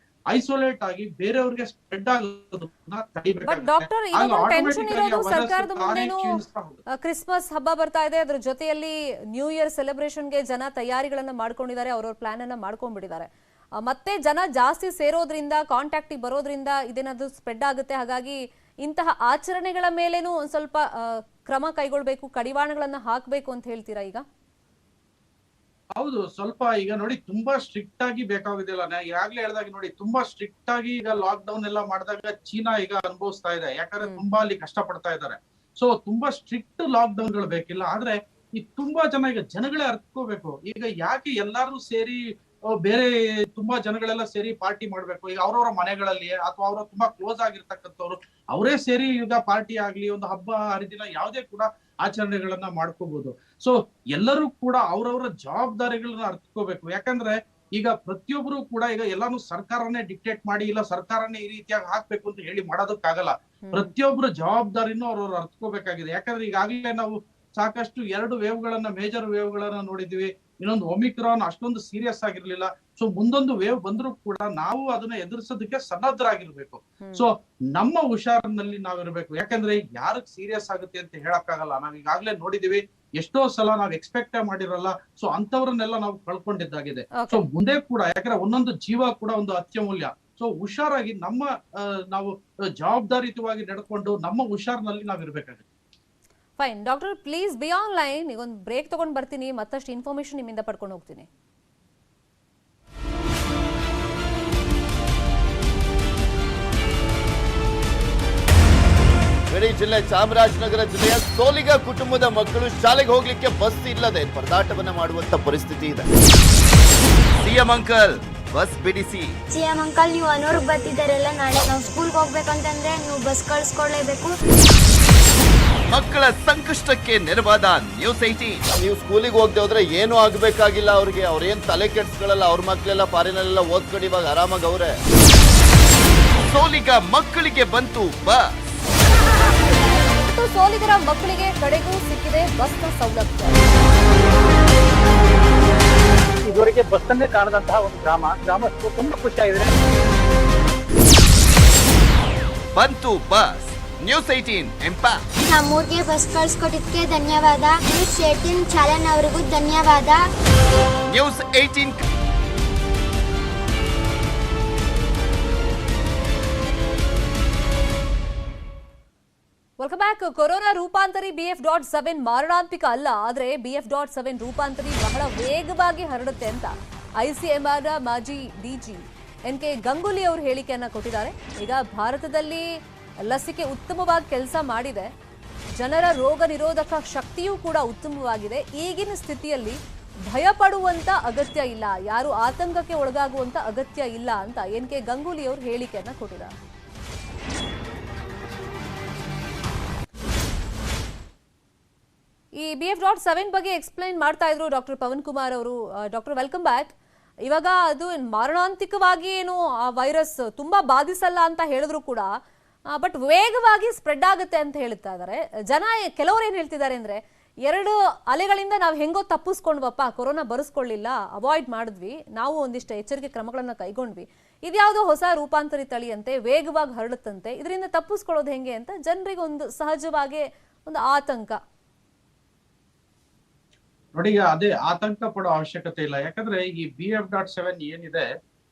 ಐಸೋಲೇಟ್ ಆಗಿ ಬೇರೆಯವ್ರಿಗೆ ಸ್ಪ್ರೆಡ್ ಆಗೋದನ್ನ ತಡಿಬೇಕು. ಕ್ರಿಸ್ಮಸ್ ಹಬ್ಬ ಬರ್ತಾ ಇದೆ, ಅದ್ರ ಜೊತೆಯಲ್ಲಿ ನ್ಯೂ ಇಯರ್ ಸೆಲೆಬ್ರೇಷನ್ಗೆ ಜನ ತಯಾರಿಗಳನ್ನ ಮಾಡ್ಕೊಂಡಿದ್ದಾರೆ, ಅವ್ರವ್ರ ಪ್ಲಾನ್ ಅನ್ನ ಮಾಡ್ಕೊಂಡ್ಬಿಟ್ಟಿದ್ದಾರೆ. ಮತ್ತೆ ಜನ ಜಾಸ್ತಿ ಸೇರೋದ್ರಿಂದ, ಕಾಂಟ್ಯಾಕ್ಟ್ ಬರೋದ್ರಿಂದ ಇದೇನಾದ್ರು ಸ್ಪ್ರೆಡ್ ಆಗುತ್ತೆ. ಹಾಗಾಗಿ ಇಂತಹ ಆಚರಣೆಗಳ ಮೇಲೇನು ಒಂದ್ ಸ್ವಲ್ಪ ಕ್ರಮ ಕೈಗೊಳ್ಬೇಕು, ಕಡಿವಾಣಗಳನ್ನ ಹಾಕ್ಬೇಕು ಅಂತ ಹೇಳ್ತೀರಾ ಈಗ? ಹೌದು, ಸ್ವಲ್ಪ ಈಗ ನೋಡಿ ತುಂಬಾ ಸ್ಟ್ರಿಕ್ಟ್ ಆಗಿ ಬೇಕಾಗುದಿಲ್ಲ. ಈಗಾಗ್ಲೇ ಹೇಳಿದಾಗ ನೋಡಿ, ತುಂಬಾ ಸ್ಟ್ರಿಕ್ಟ್ ಆಗಿ ಈಗ ಲಾಕ್ ಡೌನ್ ಎಲ್ಲ ಮಾಡಿದಾಗ ಚೀನಾ ಈಗ ಅನುಭವಿಸ್ತಾ ಇದೆ. ಯಾಕಂದ್ರೆ ತುಂಬಾ ಅಲ್ಲಿ ಕಷ್ಟ ಪಡ್ತಾ ಇದ್ದಾರೆ. ಸೊ ತುಂಬಾ ಸ್ಟ್ರಿಕ್ಟ್ ಲಾಕ್ ಡೌನ್ ಗಳು ಬೇಕಿಲ್ಲ. ಆದ್ರೆ ಈ ತುಂಬಾ ಜನ ಈಗ ಜನಗಳೇ ಅರ್ಥಕೋಬೇಕು. ಈಗ ಯಾಕೆ ಎಲ್ಲಾರು ಸೇರಿ ಬೇರೆ ತುಂಬಾ ಜನಗಳೆಲ್ಲ ಸೇರಿ ಪಾರ್ಟಿ ಮಾಡ್ಬೇಕು? ಈಗ ಅವ್ರವ್ರ ಮನೆಗಳಲ್ಲಿ ಅಥವಾ ಅವ್ರ ತುಂಬಾ ಕ್ಲೋಸ್ ಆಗಿರ್ತಕ್ಕಂಥವ್ರು ಅವರೇ ಸೇರಿ ಈಗ ಪಾರ್ಟಿ ಆಗ್ಲಿ, ಒಂದು ಹಬ್ಬ ಹರಿದಿನ ಯಾವುದೇ ಕೂಡ ಆಚರಣೆಗಳನ್ನ ಮಾಡ್ಕೋಬಹುದು. ಸೊ ಎಲ್ಲರೂ ಕೂಡ ಅವ್ರವ್ರ ಜವಾಬ್ದಾರಿಗಳನ್ನ ಅರ್ಥಕೋಬೇಕು. ಯಾಕಂದ್ರೆ ಈಗ ಪ್ರತಿಯೊಬ್ರು ಕೂಡ ಈಗ ಎಲ್ಲಾನು ಸರ್ಕಾರನೇ ಡಿಕ್ಟೇಟ್ ಮಾಡಿ, ಇಲ್ಲ ಸರ್ಕಾರನೇ ಈ ರೀತಿಯಾಗಿ ಹಾಕ್ಬೇಕು ಅಂತ ಹೇಳಿ ಮಾಡೋದಕ್ಕಾಗಲ್ಲ. ಪ್ರತಿಯೊಬ್ರು ಜವಾಬ್ದಾರಿನೂ ಅವ್ರವ್ರು ಅರ್ಥಕೋಬೇಕಾಗಿದೆ. ಯಾಕಂದ್ರೆ ಈಗಾಗಲೇ ನಾವು ಸಾಕಷ್ಟು 2 ವೇವ್ ಗಳನ್ನ, ಮೇಜರ್ ವೇವ್ ಗಳನ್ನ ನೋಡಿದ್ವಿ. ಇನ್ನೊಂದು ಒಮಿಕ್ರಾನ್ ಅಷ್ಟೊಂದು ಸೀರಿಯಸ್ ಆಗಿರ್ಲಿಲ್ಲ. ಸೊ ಮುಂದೊಂದು ವೇವ್ ಬಂದ್ರು ಕೂಡ ನಾವು ಅದನ್ನ ಎದುರಿಸೋದಕ್ಕೆ ಸನ್ನದ್ಧರಾಗಿರ್ಬೇಕು. ಸೊ ನಮ್ಮ ಹುಷಾರಿನಲ್ಲಿ ನಾವಿರ್ಬೇಕು. ಯಾಕಂದ್ರೆ ಯಾರಿಗೆ ಸೀರಿಯಸ್ ಆಗುತ್ತೆ ಅಂತ ಹೇಳಕ್ಕಾಗಲ್ಲ. ನಾವ್ ಈಗಾಗಲೇ ನೋಡಿದೀವಿ, ಎಷ್ಟೋ ಸಲ ನಾವ್ ಎಕ್ಸ್ಪೆಕ್ಟ್ ಮಾಡಿರಲ್ಲ. ಸೊ ಅಂತವ್ರನ್ನೆಲ್ಲ ನಾವು ಕಳ್ಕೊಂಡಿದ್ದಾಗಿದೆ. ಸೊ ಮುಂದೆ ಕೂಡ, ಯಾಕಂದ್ರೆ ಒಂದೊಂದು ಜೀವ ಕೂಡ ಒಂದು ಅತ್ಯಮೂಲ್ಯ. ಸೊ ಹುಷಾರಾಗಿ ನಾವು ಜವಾಬ್ದಾರಿಯುತವಾಗಿ ನಡ್ಕೊಂಡು ನಮ್ಮ ಹುಷಾರಿನಲ್ಲಿ ನಾವ್ ಇರ್ಬೇಕಾಗುತ್ತೆ. Fine doctor, please be online. ಈಗ ಒಂದು ಬ್ರೇಕ್ ತಗೊಂಡು ಬರ್ತೀನಿ, ಮತ್ತಷ್ಟು ಇನ್ಫಾರ್ಮೇಶನ್ ನಿಮ್ಮಿಂದ ಪಡ್ಕೊಂಡು ಹೋಗ್ತೀನಿ. ಹಾವೇರಿ ಜಿಲ್ಲೆ ಚಾಮರಾಜನಗರ ಜಿಲ್ಲೆಯ ಸೋಲಿಗ ಕುಟುಂಬದ ಮಕ್ಕಳು ಶಾಲೆಗೆ ಹೋಗ್ಲಿಕ್ಕೆ ಬಸ್ ಇಲ್ಲದೆ ಪರದಾಟವನ್ನ ಮಾಡುವಂತ ಪರಿಸ್ಥಿತಿ ಇದೆ. ಸಿಎಂ ಅಂಕಲ್ ಬಸ್ ಬಿಡಿಸಿ. ಸಿಎಂ ಅಂಕಲ್, ನೀವು ಅನೂರ್ಗೆ ಬರ್ತಿದ್ದಾರಲ್ಲ, ನಾಳೆ ನಾವು ಸ್ಕೂಲ್ಗೆ ಹೋಗ್ಬೇಕಂತಂದ್ರೆ ನೀವು ಬಸ್ ಕಳಿಸ್ಕೊಳ್ಳೇಬೇಕು. ಮಕ್ಕಳ ಸಂಕಷ್ಟಕ್ಕೆ ನೆರವಾದ ನ್ಯೂಸ್ 18. ನೀವು ಸ್ಕೂಲಿಗೆ ಹೋಗದೆ ಹೋದ್ರೆ ಏನು ಆಗ್ಬೇಕಾಗಿಲ್ಲ ಅವ್ರಿಗೆ, ಅವ್ರೇನ್ ತಲೆ ಕೆಡ್ಸ್ಕೊಳ್ಳಲ್ಲ. ಅವ್ರ ಮಕ್ಕಳೆಲ್ಲ ಫಾರಿನಲ್ಲೆಲ್ಲ ಓದ್ಕೊಂಡು ಇವಾಗ ಆರಾಮಾಗಿ ಅವ್ರೆ. ಸೋಲಿಗ ಮಕ್ಕಳಿಗೆ ಬಂತು ಬಸ್. ಸೋಲಿಗರ ಮಕ್ಕಳಿಗೆ ಕಡೆಗೂ ಸಿಕ್ಕಿದೆ ಬಸ್ನ ಸೌಲಭ್ಯ. ಇದುವರೆಗೆ ಬಸ್ ಅನ್ನೇ ಕಾಣದಂತಹ ಒಂದು ಗ್ರಾಮಸ್ಥರು ತುಂಬಾ ಖುಷಿಯಾಗಿದ್ದಾರೆ. ಬಂತು ಬಸ್. News 18 impact. ನಮ್ಮೂರಿಗೆ ಬಸ್ ಕಳಿಸ್ಕೊಟ್ಟಿದ್ದಕ್ಕೆ ಧನ್ಯವಾದ. ನ್ಯೂಸ್ 18 ಚಾಲನ್ ಅವರಿಗೂ ಧನ್ಯವಾದ. News 18 welcome back. ಕೊರೋನಾ ರೂಪಾಂತರಿ BF.7 ಮಾರಣಾಂತಿಕ ಅಲ್ಲ, ಆದರೆ BF.7 ರೂಪಾಂತರಿ ಬಹಳ ವೇಗವಾಗಿ ಹರಡುತ್ತೆ ಅಂತ ICMR ಮಾಜಿ DG NK ಗಂಗೂಲಿ ಅವರು ಹೇಳಿಕೆಯನ್ನ ಕೊಟ್ಟಿದ್ದಾರೆ. ಈಗ ಭಾರತದಲ್ಲಿ ಲಸಿಕೆ ಉತ್ತಮವಾಗಿ ಕೆಲಸ ಮಾಡಿದೆ, ಜನರ ರೋಗ ನಿರೋಧಕ ಶಕ್ತಿಯೂ ಕೂಡ ಉತ್ತಮವಾಗಿದೆ. ಈಗಿನ ಸ್ಥಿತಿಯಲ್ಲಿ ಭಯ ಪಡುವಂತ ಅಗತ್ಯ ಇಲ್ಲ, ಯಾರು ಆತಂಕಕ್ಕೆ ಒಳಗಾಗುವಂತ ಅಗತ್ಯ ಇಲ್ಲ ಅಂತ NK ಗಂಗೂಲಿ ಅವರು ಹೇಳಿಕೆಯನ್ನ ಕೊಟ್ಟಿದ್ದಾರೆ. ಈ BF.7 ಬಗ್ಗೆ ಎಕ್ಸ್ಪ್ಲೈನ್ ಮಾಡ್ತಾ ಇದ್ರು ಡಾಕ್ಟರ್ ಪವನ್ ಕುಮಾರ್ ಅವರು. Doctor welcome back. ಇವಾಗ ಅದು ಮಾರಣಾಂತಿಕವಾಗಿ ಏನು ವೈರಸ್ ತುಂಬಾ ಬಾಧಿಸಲ್ಲ ಅಂತ ಹೇಳಿದ್ರು ಕೂಡ, ಬಟ್ ವೇಗವಾಗಿ ಸ್ಪ್ರೆಡ್ ಆಗುತ್ತೆ ಅಂತ ಹೇಳ್ತಾ ಇದ್ದಾರೆ ಜನ. ಕೆಲವರು ಏನ್ ಹೇಳ್ತಿದ್ದಾರೆ ಅಂದ್ರೆ, 2 ಅಲೆಗಳಿಂದ ನಾವು ಹೆಂಗೋ ತಪ್ಪಿಸ್ಕೊಂಡ್ವಪ್ಪ, ಕೊರೋನಾ ಬರೆಸ್ಕೊಳ್ಳಿಲ್ಲ, ಅವಾಯ್ಡ್ ಮಾಡಿದ್ವಿ, ನಾವು ಒಂದಿಷ್ಟು ಎಚ್ಚರಿಕೆ ಕ್ರಮಗಳನ್ನ ಕೈಗೊಂಡ್ವಿ, ಇದ್ಯಾವುದೋ ಹೊಸ ರೂಪಾಂತರಿ ತಳಿಯಂತೆ ವೇಗವಾಗಿ ಹರಡುತ್ತಂತೆ, ಇದರಿಂದ ತಪ್ಪಿಸ್ಕೊಳ್ಳೋದು ಹೆಂಗೆ ಅಂತ ಜನರಿಗೆ ಒಂದು ಸಹಜವಾಗಿ ಒಂದು ಆತಂಕ. ನೋಡಿ, ಅದೇ ಆತಂಕ ಪಡೋ ಅವಶ್ಯಕತೆ ಇಲ್ಲ. ಯಾಕಂದ್ರೆ ಈ BF.7 ಏನಿದೆ,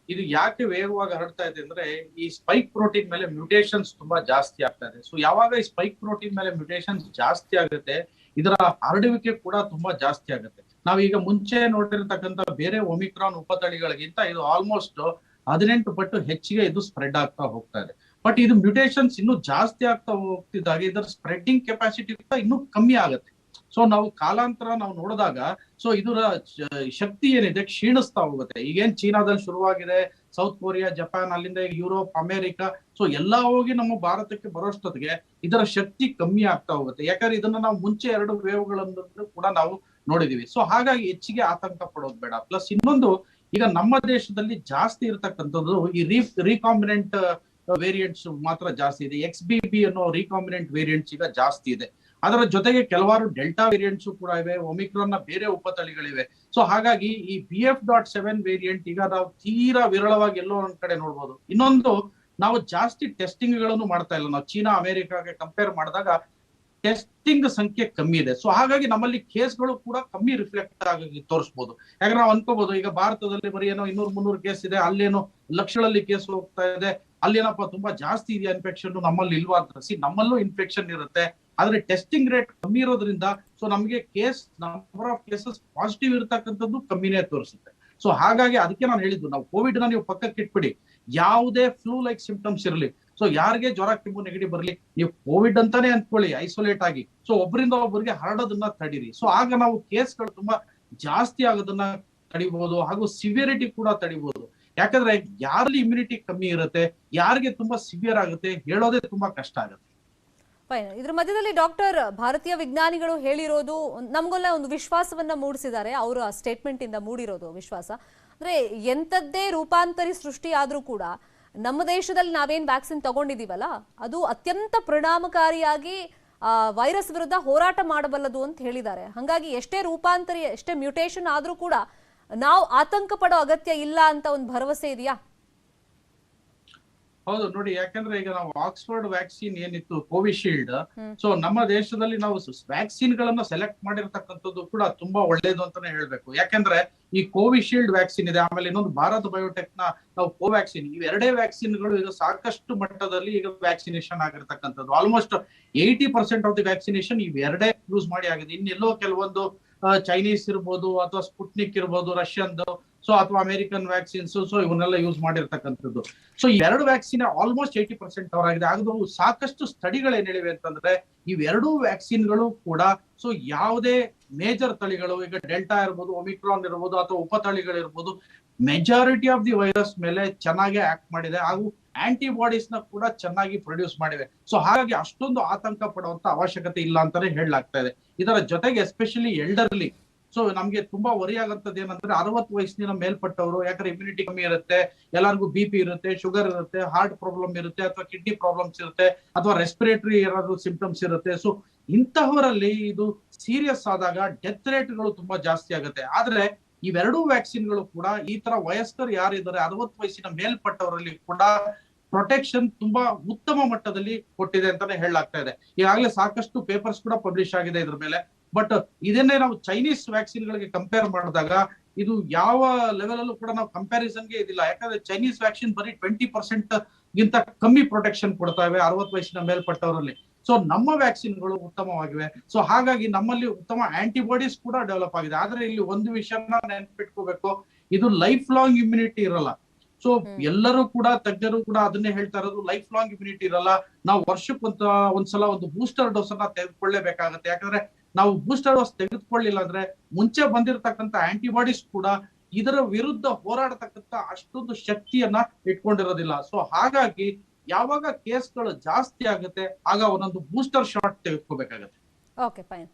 ಇದು ಯಾಕೆ ವೇಗವಾಗಿ ಹರಡ್ತಾ ಇದೆ ಅಂದ್ರೆ, ಈ ಸ್ಪೈಕ್ ಪ್ರೋಟೀನ್ ಮೇಲೆ ಮ್ಯೂಟೇಷನ್ಸ್ ತುಂಬಾ ಜಾಸ್ತಿ ಆಗ್ತಾ ಇದೆ. ಸೊ ಯಾವಾಗ ಈ ಸ್ಪೈಕ್ ಪ್ರೋಟೀನ್ ಮೇಲೆ ಮ್ಯೂಟೇಷನ್ಸ್ ಜಾಸ್ತಿ ಆಗುತ್ತೆ, ಇದರ ಹರಡುವಿಕೆ ಕೂಡ ತುಂಬಾ ಜಾಸ್ತಿ ಆಗುತ್ತೆ. ನಾವೀಗ ಮುಂಚೆ ನೋಡಿರ್ತಕ್ಕಂಥ ಬೇರೆ ಒಮಿಕ್ರಾನ್ ಉಪತಳಿಗಳಿಗಿಂತ ಇದು ಆಲ್ಮೋಸ್ಟ್ 18 ಪಟ್ಟು ಹೆಚ್ಚಿಗೆ ಇದು ಸ್ಪ್ರೆಡ್ ಆಗ್ತಾ ಹೋಗ್ತಾ ಇದೆ. ಬಟ್ ಇದು ಮ್ಯೂಟೇಷನ್ಸ್ ಇನ್ನೂ ಜಾಸ್ತಿ ಆಗ್ತಾ ಹೋಗ್ತಿದ್ದಾಗ ಇದರ ಸ್ಪ್ರೆಡ್ಡಿಂಗ್ ಕೆಪಾಸಿಟಿ ಇನ್ನೂ ಕಮ್ಮಿ ಆಗುತ್ತೆ. ಸೊ ನಾವು ಕಾಲಾಂತರ ನಾವು ನೋಡಿದಾಗ ಸೊ ಇದರ ಶಕ್ತಿ ಏನಿದೆ ಕ್ಷೀಣಿಸ್ತಾ ಹೋಗುತ್ತೆ. ಈಗೇನ್ ಚೀನಾದಲ್ಲಿ ಶುರುವಾಗಿದೆ, ಸೌತ್ ಕೊರಿಯಾ, ಜಪಾನ್, ಅಲ್ಲಿಂದ ಯುರೋಪ್, ಅಮೆರಿಕ, ಸೊ ಎಲ್ಲಾ ಹೋಗಿ ನಮ್ಮ ಭಾರತಕ್ಕೆ ಬರೋಷ್ಟೊತ್ತಿಗೆ ಇದರ ಶಕ್ತಿ ಕಮ್ಮಿ ಆಗ್ತಾ ಹೋಗುತ್ತೆ. ಯಾಕಂದ್ರೆ ಇದನ್ನ ನಾವು ಮುಂಚೆ 2 ವೇವ್ಗಳನ್ನು ಕೂಡ ನಾವು ನೋಡಿದೀವಿ. ಸೊ ಹಾಗಾಗಿ ಹೆಚ್ಚಿಗೆ ಆತಂಕ ಪಡೋದು ಬೇಡ. ಪ್ಲಸ್ ಇನ್ನೊಂದು, ಈಗ ನಮ್ಮ ದೇಶದಲ್ಲಿ ಜಾಸ್ತಿ ಇರತಕ್ಕಂಥದ್ದು ಈ ರೀಕಾಂಬಿನೆಂಟ್ ವೇರಿಯಂಟ್ಸ್ ಮಾತ್ರ ಜಾಸ್ತಿ ಇದೆ. XBB ಅನ್ನೋ ರೀಕಾಂಬಿನೆಂಟ್ ವೇರಿಯಂಟ್ಸ್ ಈಗ ಜಾಸ್ತಿ ಇದೆ. ಅದರ ಜೊತೆಗೆ ಕೆಲವಾರು ಡೆಲ್ಟಾ ವೇರಿಯಂಟ್ಸ್ ಕೂಡ ಇವೆ, ಒಮಿಕ್ರಾನ್ ನ ಬೇರೆ ಉಪತಳಿಗಳಿವೆ. ಸೊ ಹಾಗಾಗಿ ಈ BF.7 ವೇರಿಯಂಟ್ ಈಗ ನಾವು ತೀರಾ ವಿರಳವಾಗಿ ಎಲ್ಲೋ ಒಂದ್ ಕಡೆ ನೋಡ್ಬೋದು. ಇನ್ನೊಂದು, ನಾವು ಜಾಸ್ತಿ ಟೆಸ್ಟಿಂಗ್ ಗಳನ್ನು ಮಾಡ್ತಾ ಇಲ್ಲ. ನಾವು ಚೀನಾ, ಅಮೆರಿಕಾಗೆ ಕಂಪೇರ್ ಮಾಡಿದಾಗ ಟೆಸ್ಟಿಂಗ್ ಸಂಖ್ಯೆ ಕಮ್ಮಿ ಇದೆ. ಸೊ ಹಾಗಾಗಿ ನಮ್ಮಲ್ಲಿ ಕೇಸ್ಗಳು ಕೂಡ ಕಮ್ಮಿ ರಿಫ್ಲೆಕ್ಟ್ ಆಗಿ ತೋರಿಸಬಹುದು. ಯಾಕಂದ್ರೆ ನಾವು ಅನ್ಕೋಬಹುದು, ಈಗ ಭಾರತದಲ್ಲಿ ಬರೀ ಏನೋ 200-300 ಕೇಸ್ ಇದೆ, ಅಲ್ಲೇನೋ ಲಕ್ಷಗಳಲ್ಲಿ ಕೇಸ್ ಹೋಗ್ತಾ ಇದೆ, ಅಲ್ಲೇನಪ್ಪ ತುಂಬಾ ಜಾಸ್ತಿ ಇದೆಯಾ ಇನ್ಫೆಕ್ಷನ್, ನಮ್ಮಲ್ಲಿ ಇಲ್ವಾ ಅಂತ. ನಮ್ಮಲ್ಲೂ ಇನ್ಫೆಕ್ಷನ್ ಇರುತ್ತೆ, ಆದ್ರೆ ಟೆಸ್ಟಿಂಗ್ ರೇಟ್ ಕಮ್ಮಿ ಇರೋದ್ರಿಂದ ಸೊ ನಮಗೆ ನಂಬರ್ ಆಫ್ ಕೇಸಸ್ ಪಾಸಿಟಿವ್ ಇರತಕ್ಕಂಥದ್ದು ಕಮ್ಮಿನೇ ತೋರಿಸುತ್ತೆ. ಸೊ ಹಾಗಾಗಿ ಅದಕ್ಕೆ ನಾನು ಹೇಳಿದ್ದು, ನಾವು ಕೋವಿಡ್ ನ ನೀವು ಪಕ್ಕಕ್ಕೆ ಇಟ್ಬಿಡಿ, ಯಾವುದೇ ಫ್ಲೂ ಲೈಕ್ ಸಿಂಪ್ಟಮ್ಸ್ ಇರಲಿ, ಸೊ ಯಾರಿಗೆ ಜ್ವರ, ಕೆಮ್ಮು, ನೆಗಡಿ ಬರಲಿ, ನೀವು ಕೋವಿಡ್ ಅಂತಾನೆ ಅಂದ್ಕೊಳ್ಳಿ, ಐಸೋಲೇಟ್ ಆಗಿ, ಸೊ ಒಬ್ಬರಿಂದ ಒಬ್ಬರಿಗೆ ಹರಡೋದನ್ನ ತಡೀರಿ. ಸೊ ಆಗ ನಾವು ಕೇಸ್ಗಳು ತುಂಬಾ ಜಾಸ್ತಿ ಆಗೋದನ್ನ ತಡಿಬಹುದು, ಹಾಗೂ ಸಿವಿಯರಿಟಿ ಕೂಡ ತಡಿಬಹುದು. ಯಾಕಂದ್ರೆ ಯಾರಲ್ಲಿ ಇಮ್ಯುನಿಟಿ ಕಮ್ಮಿ ಇರುತ್ತೆ, ಯಾರಿಗೆ ತುಂಬಾ ಸಿವಿಯರ್ ಆಗುತ್ತೆ ಹೇಳೋದೇ ತುಂಬಾ ಕಷ್ಟ ಆಗುತ್ತೆ. ಇದ್ರ ಮಧ್ಯದಲ್ಲಿ ಡಾಕ್ಟರ್, ಭಾರತೀಯ ವಿಜ್ಞಾನಿಗಳು ಹೇಳಿರೋದು ನಮ್ಗೆಲ್ಲ ಒಂದು ವಿಶ್ವಾಸವನ್ನ ಮೂಡಿಸಿದ್ದಾರೆ. ಅವರ ಸ್ಟೇಟ್ಮೆಂಟ್ ಇಂದ ಮೂಡಿರೋದು ವಿಶ್ವಾಸ ಅಂದ್ರೆ, ಎಂತದ್ದೇ ರೂಪಾಂತರಿ ಸೃಷ್ಟಿ ಆದ್ರೂ ಕೂಡ ನಮ್ಮ ದೇಶದಲ್ಲಿ ನಾವೇನ್ ವ್ಯಾಕ್ಸಿನ್ ತಗೊಂಡಿದೀವಲ್ಲ, ಅದು ಅತ್ಯಂತ ಪರಿಣಾಮಕಾರಿಯಾಗಿ ವೈರಸ್ ವಿರುದ್ಧ ಹೋರಾಟ ಮಾಡಬಲ್ಲದು ಅಂತ ಹೇಳಿದ್ದಾರೆ. ಹಾಗಾಗಿ ಎಷ್ಟೇ ರೂಪಾಂತರಿ, ಎಷ್ಟೇ ಮ್ಯೂಟೇಷನ್ ಆದ್ರೂ ಕೂಡ ನಾವು ಆತಂಕ ಪಡೋ ಅಗತ್ಯ ಇಲ್ಲ ಅಂತ ಒಂದು ಭರವಸೆ ಇದೆಯಾ? ಹೌದು ನೋಡಿ, ಯಾಕಂದ್ರೆ ಈಗ ನಾವು ಆಕ್ಸ್ಫರ್ಡ್ ವ್ಯಾಕ್ಸಿನ್ ಏನಿತ್ತು, ಕೋವಿಶೀಲ್ಡ್, ಸೊ ನಮ್ಮ ದೇಶದಲ್ಲಿ ನಾವು ವ್ಯಾಕ್ಸಿನ್ ಗಳನ್ನ ಸೆಲೆಕ್ಟ್ ಮಾಡಿರ್ತಕ್ಕಂಥದ್ದು ಕೂಡ ತುಂಬಾ ಒಳ್ಳೇದು ಅಂತಾನೆ ಹೇಳ್ಬೇಕು. ಯಾಕಂದ್ರೆ ಈ ಕೋವಿಶೀಲ್ಡ್ ವ್ಯಾಕ್ಸಿನ್ ಇದೆ, ಆಮೇಲೆ ಇನ್ನೊಂದು ಭಾರತ್ ಬಯೋಟೆಕ್ ನ ನಾವು ಕೋವ್ಯಾಕ್ಸಿನ್, ಇವೆರಡೇ ವ್ಯಾಕ್ಸಿನ್ ಗಳು ಈಗ ಸಾಕಷ್ಟು ಮಟ್ಟದಲ್ಲಿ ಈಗ ವ್ಯಾಕ್ಸಿನೇಷನ್ ಆಗಿರ್ತಕ್ಕಂಥದ್ದು. ಆಲ್ಮೋಸ್ಟ್ 80% ಆಫ್ ದಿ ವ್ಯಾಕ್ಸಿನೇಷನ್ ಇವೆರಡೇ ಯೂಸ್ ಮಾಡಿ ಆಗಿದೆ. ಇನ್ನೆಲ್ಲೋ ಕೆಲವೊಂದು ಚೈನೀಸ್ ಇರ್ಬೋದು, ಅಥವಾ ಸ್ಪುಟ್ನಿಕ್ ಇರ್ಬೋದು, ರಷ್ಯನ್ದು, ಸೊ ಅಥವಾ ಅಮೆರಿಕನ್ ವ್ಯಾಕ್ಸಿನ್ಸ್, ಸೊ ಇವನ್ನೆಲ್ಲ ಯೂಸ್ ಮಾಡಿರ್ತಕ್ಕಂಥದ್ದು. ಸೊ ಎರಡು ವ್ಯಾಕ್ಸಿನ್ ಆಲ್ಮೋಸ್ಟ್ 80% ಕವರ್ ಆಗಿದೆ. ಅದು ಸಾಕಷ್ಟು ಸ್ಟಡಿಗಳು ಏನ್ ಹೇಳಿವೆ ಅಂತಂದ್ರೆ ಇವೆರಡೂ ವ್ಯಾಕ್ಸಿನ್ಗಳು ಕೂಡ ಸೊ ಯಾವುದೇ ಮೇಜರ್ ತಳಿಗಳು, ಈಗ ಡೆಲ್ಟಾ ಇರ್ಬೋದು, ಒಮಿಕ್ರಾನ್ ಇರ್ಬೋದು ಅಥವಾ ಉಪತಳಿಗಳಿರ್ಬೋದು, ಮೆಜಾರಿಟಿ ಆಫ್ ದಿ ವೈರಸ್ ಮೇಲೆ ಚೆನ್ನಾಗಿ ಆಕ್ಟ್ ಮಾಡಿದೆ ಹಾಗೂ ಆಂಟಿಬಾಡೀಸ್ ನ ಕೂಡ ಚೆನ್ನಾಗಿ ಪ್ರೊಡ್ಯೂಸ್ ಮಾಡಿವೆ. ಸೊ ಹಾಗಾಗಿ ಅಷ್ಟೊಂದು ಆತಂಕ ಪಡುವಂತ ಅವಶ್ಯಕತೆ ಇಲ್ಲ ಅಂತಾನೆ ಹೇಳಲಾಗ್ತಾ ಇದೆ. ಇದರ ಜೊತೆಗೆ ಎಸ್ಪೆಷಲಿ ಎಲ್ಡರ್ಲಿ, ಸೊ ನಮ್ಗೆ ತುಂಬಾ ವರಿ ಆಗಂತದ್ದು ಏನಂದ್ರೆ 60 ವಯಸ್ಸಿನ ಮೇಲ್ಪಟ್ಟವರು, ಯಾಕಂದ್ರೆ ಇಮ್ಯುನಿಟಿ ಕಮ್ಮಿ ಇರುತ್ತೆ, ಎಲ್ಲರಿಗೂ BP ಇರುತ್ತೆ, ಶುಗರ್ ಇರುತ್ತೆ, ಹಾರ್ಟ್ ಪ್ರಾಬ್ಲಮ್ ಇರುತ್ತೆ, ಅಥವಾ ಕಿಡ್ನಿ ಪ್ರಾಬ್ಲಮ್ಸ್ ಇರುತ್ತೆ, ಅಥವಾ ರೆಸ್ಪಿರೇಟರಿ ಏನಾದ್ರು ಸಿಂಪ್ಟಮ್ಸ್ ಇರುತ್ತೆ. ಸೊ ಇಂತಹವರಲ್ಲಿ ಇದು ಸೀರಿಯಸ್ ಆದಾಗ ಡೆತ್ ರೇಟ್ಗಳು ತುಂಬಾ ಜಾಸ್ತಿ ಆಗುತ್ತೆ. ಆದ್ರೆ ಇವೆರಡೂ ವ್ಯಾಕ್ಸಿನ್ಗಳು ಕೂಡ ಈ ತರ ವಯಸ್ಕರು ಯಾರಿದ್ದಾರೆ 60 ವಯಸ್ಸಿನ ಮೇಲ್ಪಟ್ಟವರಲ್ಲಿ ಕೂಡ ಪ್ರೊಟೆಕ್ಷನ್ ತುಂಬಾ ಉತ್ತಮ ಮಟ್ಟದಲ್ಲಿ ಕೊಟ್ಟಿದೆ ಅಂತಾನೆ ಹೇಳಲಾಗ್ತಾ ಇದೆ. ಈಗಾಗಲೇ ಸಾಕಷ್ಟು ಪೇಪರ್ಸ್ ಕೂಡ ಪಬ್ಲಿಷ್ ಆಗಿದೆ ಇದ್ರ ಮೇಲೆ. ಬಟ್ ಇದನ್ನೇ ನಾವು ಚೈನೀಸ್ ವ್ಯಾಕ್ಸಿನ್ ಗಳಿಗೆ ಕಂಪೇರ್ ಮಾಡಿದಾಗ ಇದು ಯಾವ ಲೆವೆಲ್ ಅಲ್ಲೂ ಕೂಡ ನಾವು ಕಂಪ್ಯಾರಿಸನ್ಗೆ ಇದಿಲ್ಲ. ಯಾಕಂದ್ರೆ ಚೈನೀಸ್ ವ್ಯಾಕ್ಸಿನ್ ಬರೀ 20% ಗಿಂತ ಕಮ್ಮಿ ಪ್ರೊಟೆಕ್ಷನ್ ಕೊಡ್ತಾ ಇವೆ 60 ವಯಸ್ಸಿನ ಮೇಲ್ಪಟ್ಟವರಲ್ಲಿ. ಸೊ ನಮ್ಮ ವ್ಯಾಕ್ಸಿನ್ಗಳು ಉತ್ತಮವಾಗಿವೆ. ಸೊ ಹಾಗಾಗಿ ನಮ್ಮಲ್ಲಿ ಉತ್ತಮ ಆಂಟಿಬಾಡೀಸ್ ಕೂಡ ಡೆವಲಪ್ ಆಗಿದೆ. ಆದ್ರೆ ಇಲ್ಲಿ ಒಂದು ವಿಷಯನ ನೆನ್ಪಿಟ್ಕೋಬೇಕು, ಇದು ಲೈಫ್ ಲಾಂಗ್ ಇಮ್ಯುನಿಟಿ ಇರಲ್ಲ. ಸೊ ಎಲ್ಲರೂ ಕೂಡ ತಜ್ಞರು ಕೂಡ ಅದನ್ನೇ ಹೇಳ್ತಾ ಇರೋದು, ಲೈಫ್ ಲಾಂಗ್ ಇಮ್ಯುನಿಟಿ ಇರಲ್ಲ. ನಾವು ವರ್ಷಕ್ಕೆ ಒಂದ್ಸಲ ಒಂದು ಬೂಸ್ಟರ್ ಡೋಸ್ ಅನ್ನ ತೆಗೆದುಕೊಳ್ಳೇಬೇಕಾಗತ್ತೆ. ಯಾಕಂದ್ರೆ ನಾವು ಬೂಸ್ಟರ್ ಡೋಸ್ ತೆಗೆದುಕೊಳ್ಳಿಲ್ಲ ಅಂದ್ರೆ ಮುಂಚೆ ಬಂದಿರತಕ್ಕಂತ ಆಂಟಿಬಾಡೀಸ್ ಕೂಡ ಇದರ ವಿರುದ್ಧ ಹೋರಾಡತಕ್ಕಂತ ಅಷ್ಟೊಂದು ಶಕ್ತಿಯನ್ನ ಇಟ್ಕೊಂಡಿರೋದಿಲ್ಲ. ಸೊ ಹಾಗಾಗಿ ಯಾವಾಗ ಕೇಸ್ಗಳು ಜಾಸ್ತಿ ಆಗುತ್ತೆ ಆಗ ಒಂದೊಂದು ಬೂಸ್ಟರ್ ಶಾಟ್ ತೆಗೆದುಕೋಬೇಕಾಗತ್ತೆ. Okay, fine.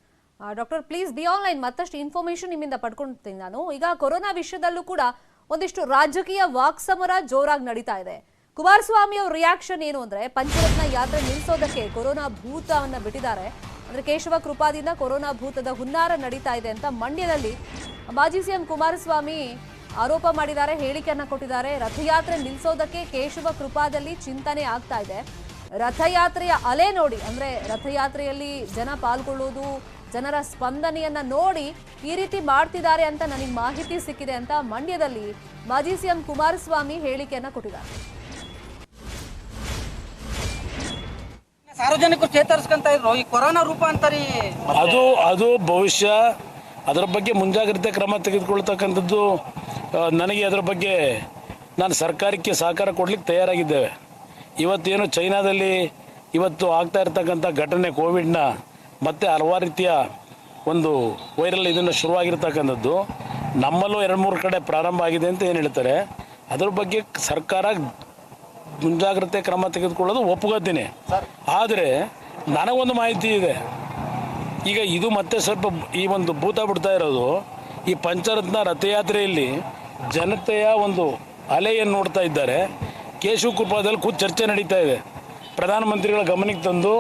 Doctor please be online. ಮತ್ತಷ್ಟು ಇನ್ಫಾರ್ಮೇಶನ್ ನಿಮ್ಮಿಂದ ಪಡ್ಕೊಳ್ತೀನಿ ನಾನು. ಈಗ ಕೊರೋನಾ ವಿಷಯದಲ್ಲೂ ಕೂಡ ಒಂದಿಷ್ಟು ರಾಜಕೀಯ ವಾಕ್ಸಮರ ಜೋರಾಗಿ ನಡೀತಾ ಇದೆ. ಕುಮಾರಸ್ವಾಮಿ ಅವ್ರ ರಿಯಾಕ್ಷನ್ ಏನು ಅಂದ್ರೆ, ಪಂಚರತ್ನ ಯಾತ್ರೆ ನಿಲ್ಲಿಸೋದಕ್ಕೆ ಕೊರೋನಾ ಭೂತವನ್ನ ಬಿಟ್ಟಿದ್ದಾರೆ. ಅಂದ್ರೆ ಕೇಶವ ಕೃಪಾದಿಂದ ಕೊರೋನಾ ಭೂತದ ಹುನ್ನಾರ ನಡೀತಾ ಇದೆ ಅಂತ ಮಂಡ್ಯದಲ್ಲಿ ಮಾಜಿ ಸಿಎಂ ಕುಮಾರಸ್ವಾಮಿ ಆರೋಪ ಮಾಡಿದ್ದಾರೆ, ಹೇಳಿಕೆಯನ್ನ ಕೊಟ್ಟಿದ್ದಾರೆ. ರಥಯಾತ್ರೆ ನಿಲ್ಲಿಸೋದಕ್ಕೆ ಕೇಶವ ಕೃಪಾದಲ್ಲಿ ಚಿಂತನೆ ಆಗ್ತಾ ಇದೆ. ರಥಯಾತ್ರೆಯ ಅಲೆ ನೋಡಿ, ಅಂದ್ರೆ ರಥಯಾತ್ರೆಯಲ್ಲಿ ಜನ ಪಾಲ್ಗೊಳ್ಳೋದು, ಜನರ ಸ್ಪಂದನೆಯನ್ನ ನೋಡಿ ಈ ರೀತಿ ಮಾಡ್ತಿದ್ದಾರೆ ಅಂತ ನನಗೆ ಮಾಹಿತಿ ಸಿಕ್ಕಿದೆ ಅಂತ ಮಂಡ್ಯದಲ್ಲಿ ಮಾಜಿ ಸಿಎಂ ಕುಮಾರಸ್ವಾಮಿ ಹೇಳಿಕೆಯನ್ನ ಕೊಟ್ಟಿದ್ದಾರೆ. ಸಾರ್ವಜನಿಕರು ಚೇತರಿಸ್ಕೊಂತ ಇದ್ರು, ಈ ಕೊರೋನಾ ರೂಪಾಂತರಿ ಅದು ಭವಿಷ್ಯ. ಅದರ ಬಗ್ಗೆ ಮುಂಜಾಗ್ರತೆ ಕ್ರಮ ತೆಗೆದುಕೊಳ್ತಕ್ಕಂಥದ್ದು ನನಗೆ ಅದರ ಬಗ್ಗೆ ನಾನು ಸರ್ಕಾರಕ್ಕೆ ಸಹಕಾರ ಕೊಡ್ಲಿಕ್ಕೆ ತಯಾರಾಗಿದ್ದೇವೆ. ಇವತ್ತೇನು ಚೈನಾದಲ್ಲಿ ಇವತ್ತು ಆಗ್ತಾ ಇರ್ತಕ್ಕಂಥ ಘಟನೆ ಕೋವಿಡ್ನ ಮತ್ತೆ ಹಲವಾರು ರೀತಿಯ ಒಂದು ವೈರಲ್ ಇದನ್ನು ಶುರುವಾಗಿರ್ತಕ್ಕಂಥದ್ದು ನಮ್ಮಲ್ಲೂ 2-3 ಕಡೆ ಪ್ರಾರಂಭ ಆಗಿದೆ ಅಂತ ಏನು ಹೇಳ್ತಾರೆ. ಅದ್ರ ಬಗ್ಗೆ ಸರ್ಕಾರ ಮುಂಜಾಗ್ರತೆ ಕ್ರಮ ತೆಗೆದುಕೊಳ್ಳೋದು ಒಪ್ಕೋತೀನಿ. ಆದರೆ ನನಗೊಂದು ಮಾಹಿತಿ ಇದೆ. ಈಗ ಇದು ಮತ್ತೆ ಸ್ವಲ್ಪ ಈ ಒಂದು ಭೂತ ಬಿಡ್ತಾ ಇರೋದು, ಈ ಪಂಚರತ್ನ ರಥಯಾತ್ರೆಯಲ್ಲಿ ಜನತೆಯ ಒಂದು ಅಲೆಯನ್ನು ನೋಡ್ತಾ ಇದ್ದಾರೆ. ಕೇಶವ ಕೃಪಾದಲ್ಲಿ ಕೂತು ಚರ್ಚೆ ನಡೀತಾ ಇದೆ. ಪ್ರಧಾನಮಂತ್ರಿಗಳ ಗಮನಕ್ಕೆ ತಂದು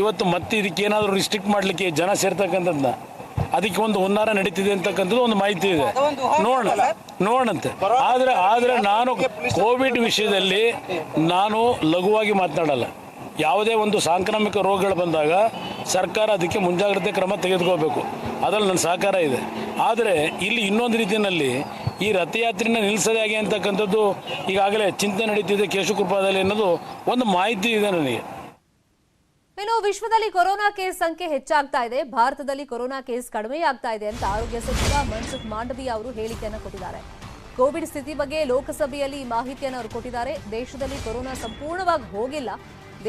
ಇವತ್ತು ಮತ್ತೆ ಇದಕ್ಕೇನಾದರೂ ರಿಸ್ಟ್ರಿಕ್ಟ್ ಮಾಡಲಿಕ್ಕೆ ಜನ ಸೇರ್ತಕ್ಕಂಥದ್ದನ್ನ ಅದಕ್ಕೆ ಒಂದು ಹುನ್ನಾರ ನಡೀತಿದೆ ಅಂತಕ್ಕಂಥದ್ದು ಒಂದು ಮಾಹಿತಿ ಇದೆ. ನೋಡಂತೆ. ಆದರೆ ನಾನು ಕೋವಿಡ್ ವಿಷಯದಲ್ಲಿ ನಾನು ಲಘುವಾಗಿ ಮಾತನಾಡಲ್ಲ. ಯಾವುದೇ ಒಂದು ಸಾಂಕ್ರಾಮಿಕ ರೋಗಗಳು ಬಂದಾಗ ಸರ್ಕಾರ ಅದಕ್ಕೆ ಮುಂಜಾಗ್ರತೆ ಕ್ರಮ ತೆಗೆದುಕೋಬೇಕು, ಅದರಲ್ಲಿ ನನ್ನ ಸಹಕಾರ ಇದೆ. ಆದರೆ ಇಲ್ಲಿ ಇನ್ನೊಂದು ರೀತಿಯಲ್ಲಿ ಈ ರಥಯಾತ್ರೆನ ನಿಲ್ಲಿಸದೆ ಹಾಗೆ ಅಂತಕ್ಕಂಥದ್ದು ಈಗಾಗಲೇ ಚಿಂತನೆ ನಡೀತಿದೆ ಕೇಶವಕೃಪಾದಲ್ಲಿ ಅನ್ನೋದು ಒಂದು ಮಾಹಿತಿ ಇದೆ ನನಗೆ. ಇನ್ನು ವಿಶ್ವದಲ್ಲಿ ಕೊರೋನಾ ಕೇಸ್ ಸಂಖ್ಯೆ ಹೆಚ್ಚಾಗ್ತಾ ಇದೆ, ಭಾರತದಲ್ಲಿ ಕೊರೋನಾ ಕೇಸ್ ಕಡಿಮೆಯಾಗ್ತಾ ಇದೆ ಅಂತ ಆರೋಗ್ಯ ಸಚಿವ ಮನ್ಸುಖ್ ಮಾಂಡವಿಯಾ ಅವರು ಹೇಳಿಕೆಯನ್ನು ಕೊಟ್ಟಿದ್ದಾರೆ. ಕೋವಿಡ್ ಸ್ಥಿತಿ ಬಗ್ಗೆ ಲೋಕಸಭೆಯಲ್ಲಿ ಈ ಮಾಹಿತಿಯನ್ನು ಅವರು ಕೊಟ್ಟಿದ್ದಾರೆ. ದೇಶದಲ್ಲಿ ಕೊರೋನಾ ಸಂಪೂರ್ಣವಾಗಿ ಹೋಗಿಲ್ಲ.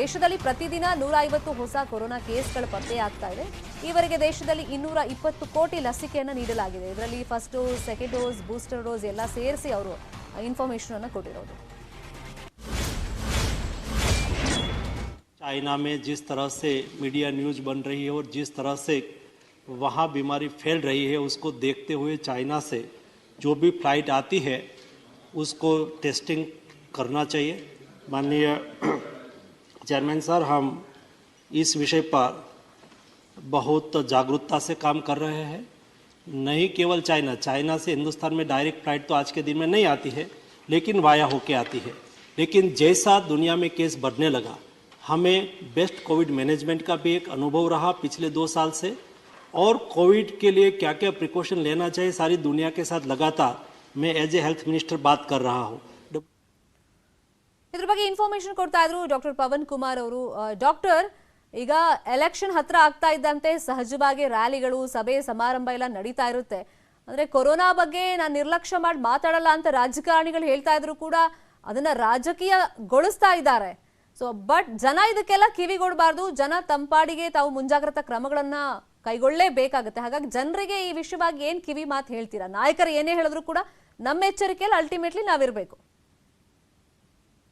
ದೇಶದಲ್ಲಿ ಪ್ರತಿದಿನ 150 ಹೊಸ ಕೊರೋನಾ ಕೇಸ್ಗಳು ಪತ್ತೆಯಾಗ್ತಾ ಇದೆ. ಈವರೆಗೆ ದೇಶದಲ್ಲಿ 220 ಕೋಟಿ ಲಸಿಕೆಯನ್ನು ನೀಡಲಾಗಿದೆ. ಇದರಲ್ಲಿ first dose, second dose, booster dose ಎಲ್ಲ ಸೇರಿಸಿ ಅವರು ಇನ್ಫಾರ್ಮೇಶನ್ ಅನ್ನು ಕೊಟ್ಟಿರೋದು. चाइना में जिस तरह से मीडिया न्यूज़ बन रही है और जिस तरह से वहाँ बीमारी फैल रही है, उसको देखते हुए चाइना से जो भी फ्लाइट आती है उसको टेस्टिंग करना चाहिए। माननीय चेयरमैन सर, हम इस विषय पर बहुत जागरूकता से काम कर रहे हैं। नहीं केवल चाइना से हिंदुस्तान में डायरेक्ट फ्लाइट तो आज के दिन में नहीं आती है, लेकिन वाया होके आती है। लेकिन जैसा दुनिया में केस बढ़ने लगा, हमें बेस्ट कोविड मैनेजमेंट का भी एक अनुभव रहा पिछले 2 साल से, और कोविड के लिए क्या क्या प्रिकॉशन लेना चाहिए सारी दुनिया के साथ लगातार मैं एज ए हेल्थ मिनिस्टर बात कर रहा हूँ। ಇದ್ರ ಬಗ್ಗೆ ಇನ್ಫಾರ್ಮೇಶನ್ ಕೊಡ್ತಾ ಇದ್ರು ಡಾಕ್ಟರ್ ಪವನ್ ಕುಮಾರ್ ಅವರು. ಡಾಕ್ಟರ್, ಈಗ ಎಲೆಕ್ಷನ್ ಹತ್ರ ಆಗ್ತಾ ಇದ್ದಂತೆ ಸಹಜವಾಗಿ ರ್ಯಾಲಿಗಳು, ಸಭೆ ಸಮಾರಂಭ ಎಲ್ಲ ನಡೀತಾ ಇರುತ್ತೆ. ಅಂದ್ರೆ ಕೊರೋನಾ ಬಗ್ಗೆ ನಾನು ನಿರ್ಲಕ್ಷ್ಯ ಮಾಡಿ ಮಾತಾಡಲ್ಲ ಅಂತ ರಾಜಕಾರಣಿಗಳು ಹೇಳ್ತಾ ಇದ್ರು ಕೂಡ ಅದನ್ನ ರಾಜಕೀಯಗೊಳಿಸ್ತಾ ಇದ್ದಾರೆ. ಸೊ ಬಟ್ ಜನ ಇದಕ್ಕೆಲ್ಲ ಕಿವಿಗೊಡಬಾರ್ದು. ಜನ ತಂಪಾಡಿಗೆ ತಾವು ಮುಂಜಾಗ್ರತಾ ಕ್ರಮಗಳನ್ನ ಕೈಗೊಳ್ಳಲೇಬೇಕಾಗುತ್ತೆ. ಹಾಗಾಗಿ ಜನರಿಗೆ ಈ ವಿಷಯವಾಗಿ ಏನ್ ಕಿವಿ ಮಾತು ಹೇಳ್ತೀರಾ? ನಾಯಕರು ಏನೇ ಹೇಳಿದ್ರು ಕೂಡ ನಮ್ಮ ಎಚ್ಚರಿಕೆಯಲ್ಲಿ ಅಲ್ಟಿಮೇಟ್ಲಿ ನಾವಿರ್ಬೇಕು.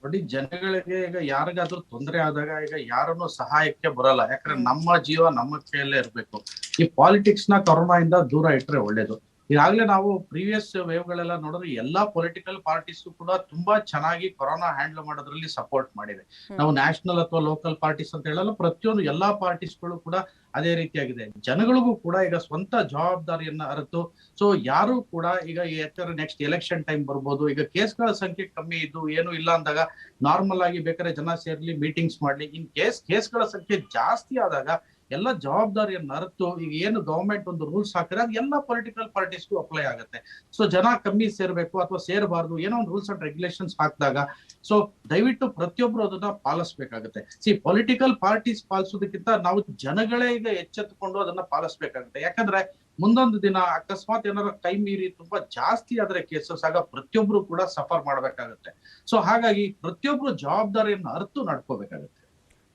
ನೋಡಿ, ಜನಗಳಿಗೆ ಈಗ ಯಾರಿಗಾದ್ರೂ ತೊಂದರೆ ಆದಾಗ ಈಗ ಯಾರನ್ನು ಸಹಾಯಕ್ಕೆ ಬರಲ್ಲ. ಯಾಕಂದ್ರೆ ನಮ್ಮ ಜೀವ ನಮ್ಮ ಕೈಯಲ್ಲೇ ಇರ್ಬೇಕು. ಈ ಪಾಲಿಟಿಕ್ಸ್ ನ ಕೊರೋನಾ ಇಂದ ದೂರ ಇಟ್ರೆ ಒಳ್ಳೇದು. ಈಗಾಗಲೇ ನಾವು ಪ್ರೀವಿಯಸ್ ವೇವ್ ಗಳೆಲ್ಲ ನೋಡಿದ್ರೆ ಎಲ್ಲಾ ಪೊಲಿಟಿಕಲ್ ಪಾರ್ಟೀಸ್ ಕೂಡ ತುಂಬಾ ಚೆನ್ನಾಗಿ ಕೊರೋನಾ ಹ್ಯಾಂಡಲ್ ಮಾಡೋದ್ರಲ್ಲಿ ಸಪೋರ್ಟ್ ಮಾಡಿದೆ. ನಾವು ನ್ಯಾಷನಲ್ ಅಥವಾ ಲೋಕಲ್ ಪಾರ್ಟೀಸ್ ಅಂತ ಹೇಳಲ್ಲ, ಪ್ರತಿಯೊಂದು ಎಲ್ಲಾ ಪಾರ್ಟೀಸ್ಗಳು ಕೂಡ ಅದೇ ರೀತಿಯಾಗಿದೆ. ಜನಗಳಿಗೂ ಕೂಡ ಈಗ ಸ್ವಂತ ಜವಾಬ್ದಾರಿಯನ್ನ ಅರಿತು, ಸೊ ಯಾರು ಕೂಡ ಈಗ ನೆಕ್ಸ್ಟ್ ಎಲೆಕ್ಷನ್ ಟೈಮ್ ಬರ್ಬೋದು. ಈಗ ಕೇಸ್ಗಳ ಸಂಖ್ಯೆ ಕಮ್ಮಿ ಇದ್ದು ಏನು ಇಲ್ಲ ಅಂದಾಗ ನಾರ್ಮಲ್ ಆಗಿ ಬೇಕಾದ್ರೆ ಜನ ಸೇರ್ಲಿ, ಮೀಟಿಂಗ್ಸ್ ಮಾಡ್ಲಿ. ಇನ್ ಕೇಸ್ಗಳ ಸಂಖ್ಯೆ ಜಾಸ್ತಿ ಆದಾಗ ಎಲ್ಲ ಜವಾಬ್ದಾರಿಯನ್ನು ಅರಿತು ಈಗ ಏನು ಗವರ್ಮೆಂಟ್ ಒಂದು ರೂಲ್ಸ್ ಹಾಕಿದ್ರೆ ಅದು ಎಲ್ಲ ಪೊಲಿಟಿಕಲ್ ಪಾರ್ಟೀಸ್ಗೂ ಅಪ್ಲೈ ಆಗುತ್ತೆ. ಸೊ ಜನ ಕಮ್ಮಿ ಸೇರ್ಬೇಕು ಅಥವಾ ಸೇರಬಾರ್ದು ಏನೋ ಒಂದು ರೂಲ್ಸ್ ಅಂಡ್ ರೆಗ್ಯುಲೇಷನ್ಸ್ ಹಾಕಿದಾಗ ಸೊ ದಯವಿಟ್ಟು ಪ್ರತಿಯೊಬ್ರು ಅದನ್ನ ಪಾಲಿಸ್ಬೇಕಾಗುತ್ತೆ. ಪೊಲಿಟಿಕಲ್ ಪಾರ್ಟೀಸ್ ಪಾಲಿಸೋದಕ್ಕಿಂತ ನಾವು ಜನಗಳೇ ಈಗ ಎಚ್ಚೆತ್ತುಕೊಂಡು ಅದನ್ನ ಪಾಲಿಸ್ಬೇಕಾಗುತ್ತೆ. ಯಾಕಂದ್ರೆ ಮುಂದೊಂದು ದಿನ ಅಕಸ್ಮಾತ್ ಏನಾರ ಕೈ ಮೀರಿ ತುಂಬಾ ಜಾಸ್ತಿ ಆದ್ರೆ ಕೇಸಸ್ ಆಗ ಪ್ರತಿಯೊಬ್ರು ಕೂಡ ಸಫರ್ ಮಾಡ್ಬೇಕಾಗುತ್ತೆ. ಸೊ ಹಾಗಾಗಿ ಪ್ರತಿಯೊಬ್ರು ಜವಾಬ್ದಾರಿಯನ್ನು ಅರಿತು ನಡ್ಕೋಬೇಕಾಗುತ್ತೆ.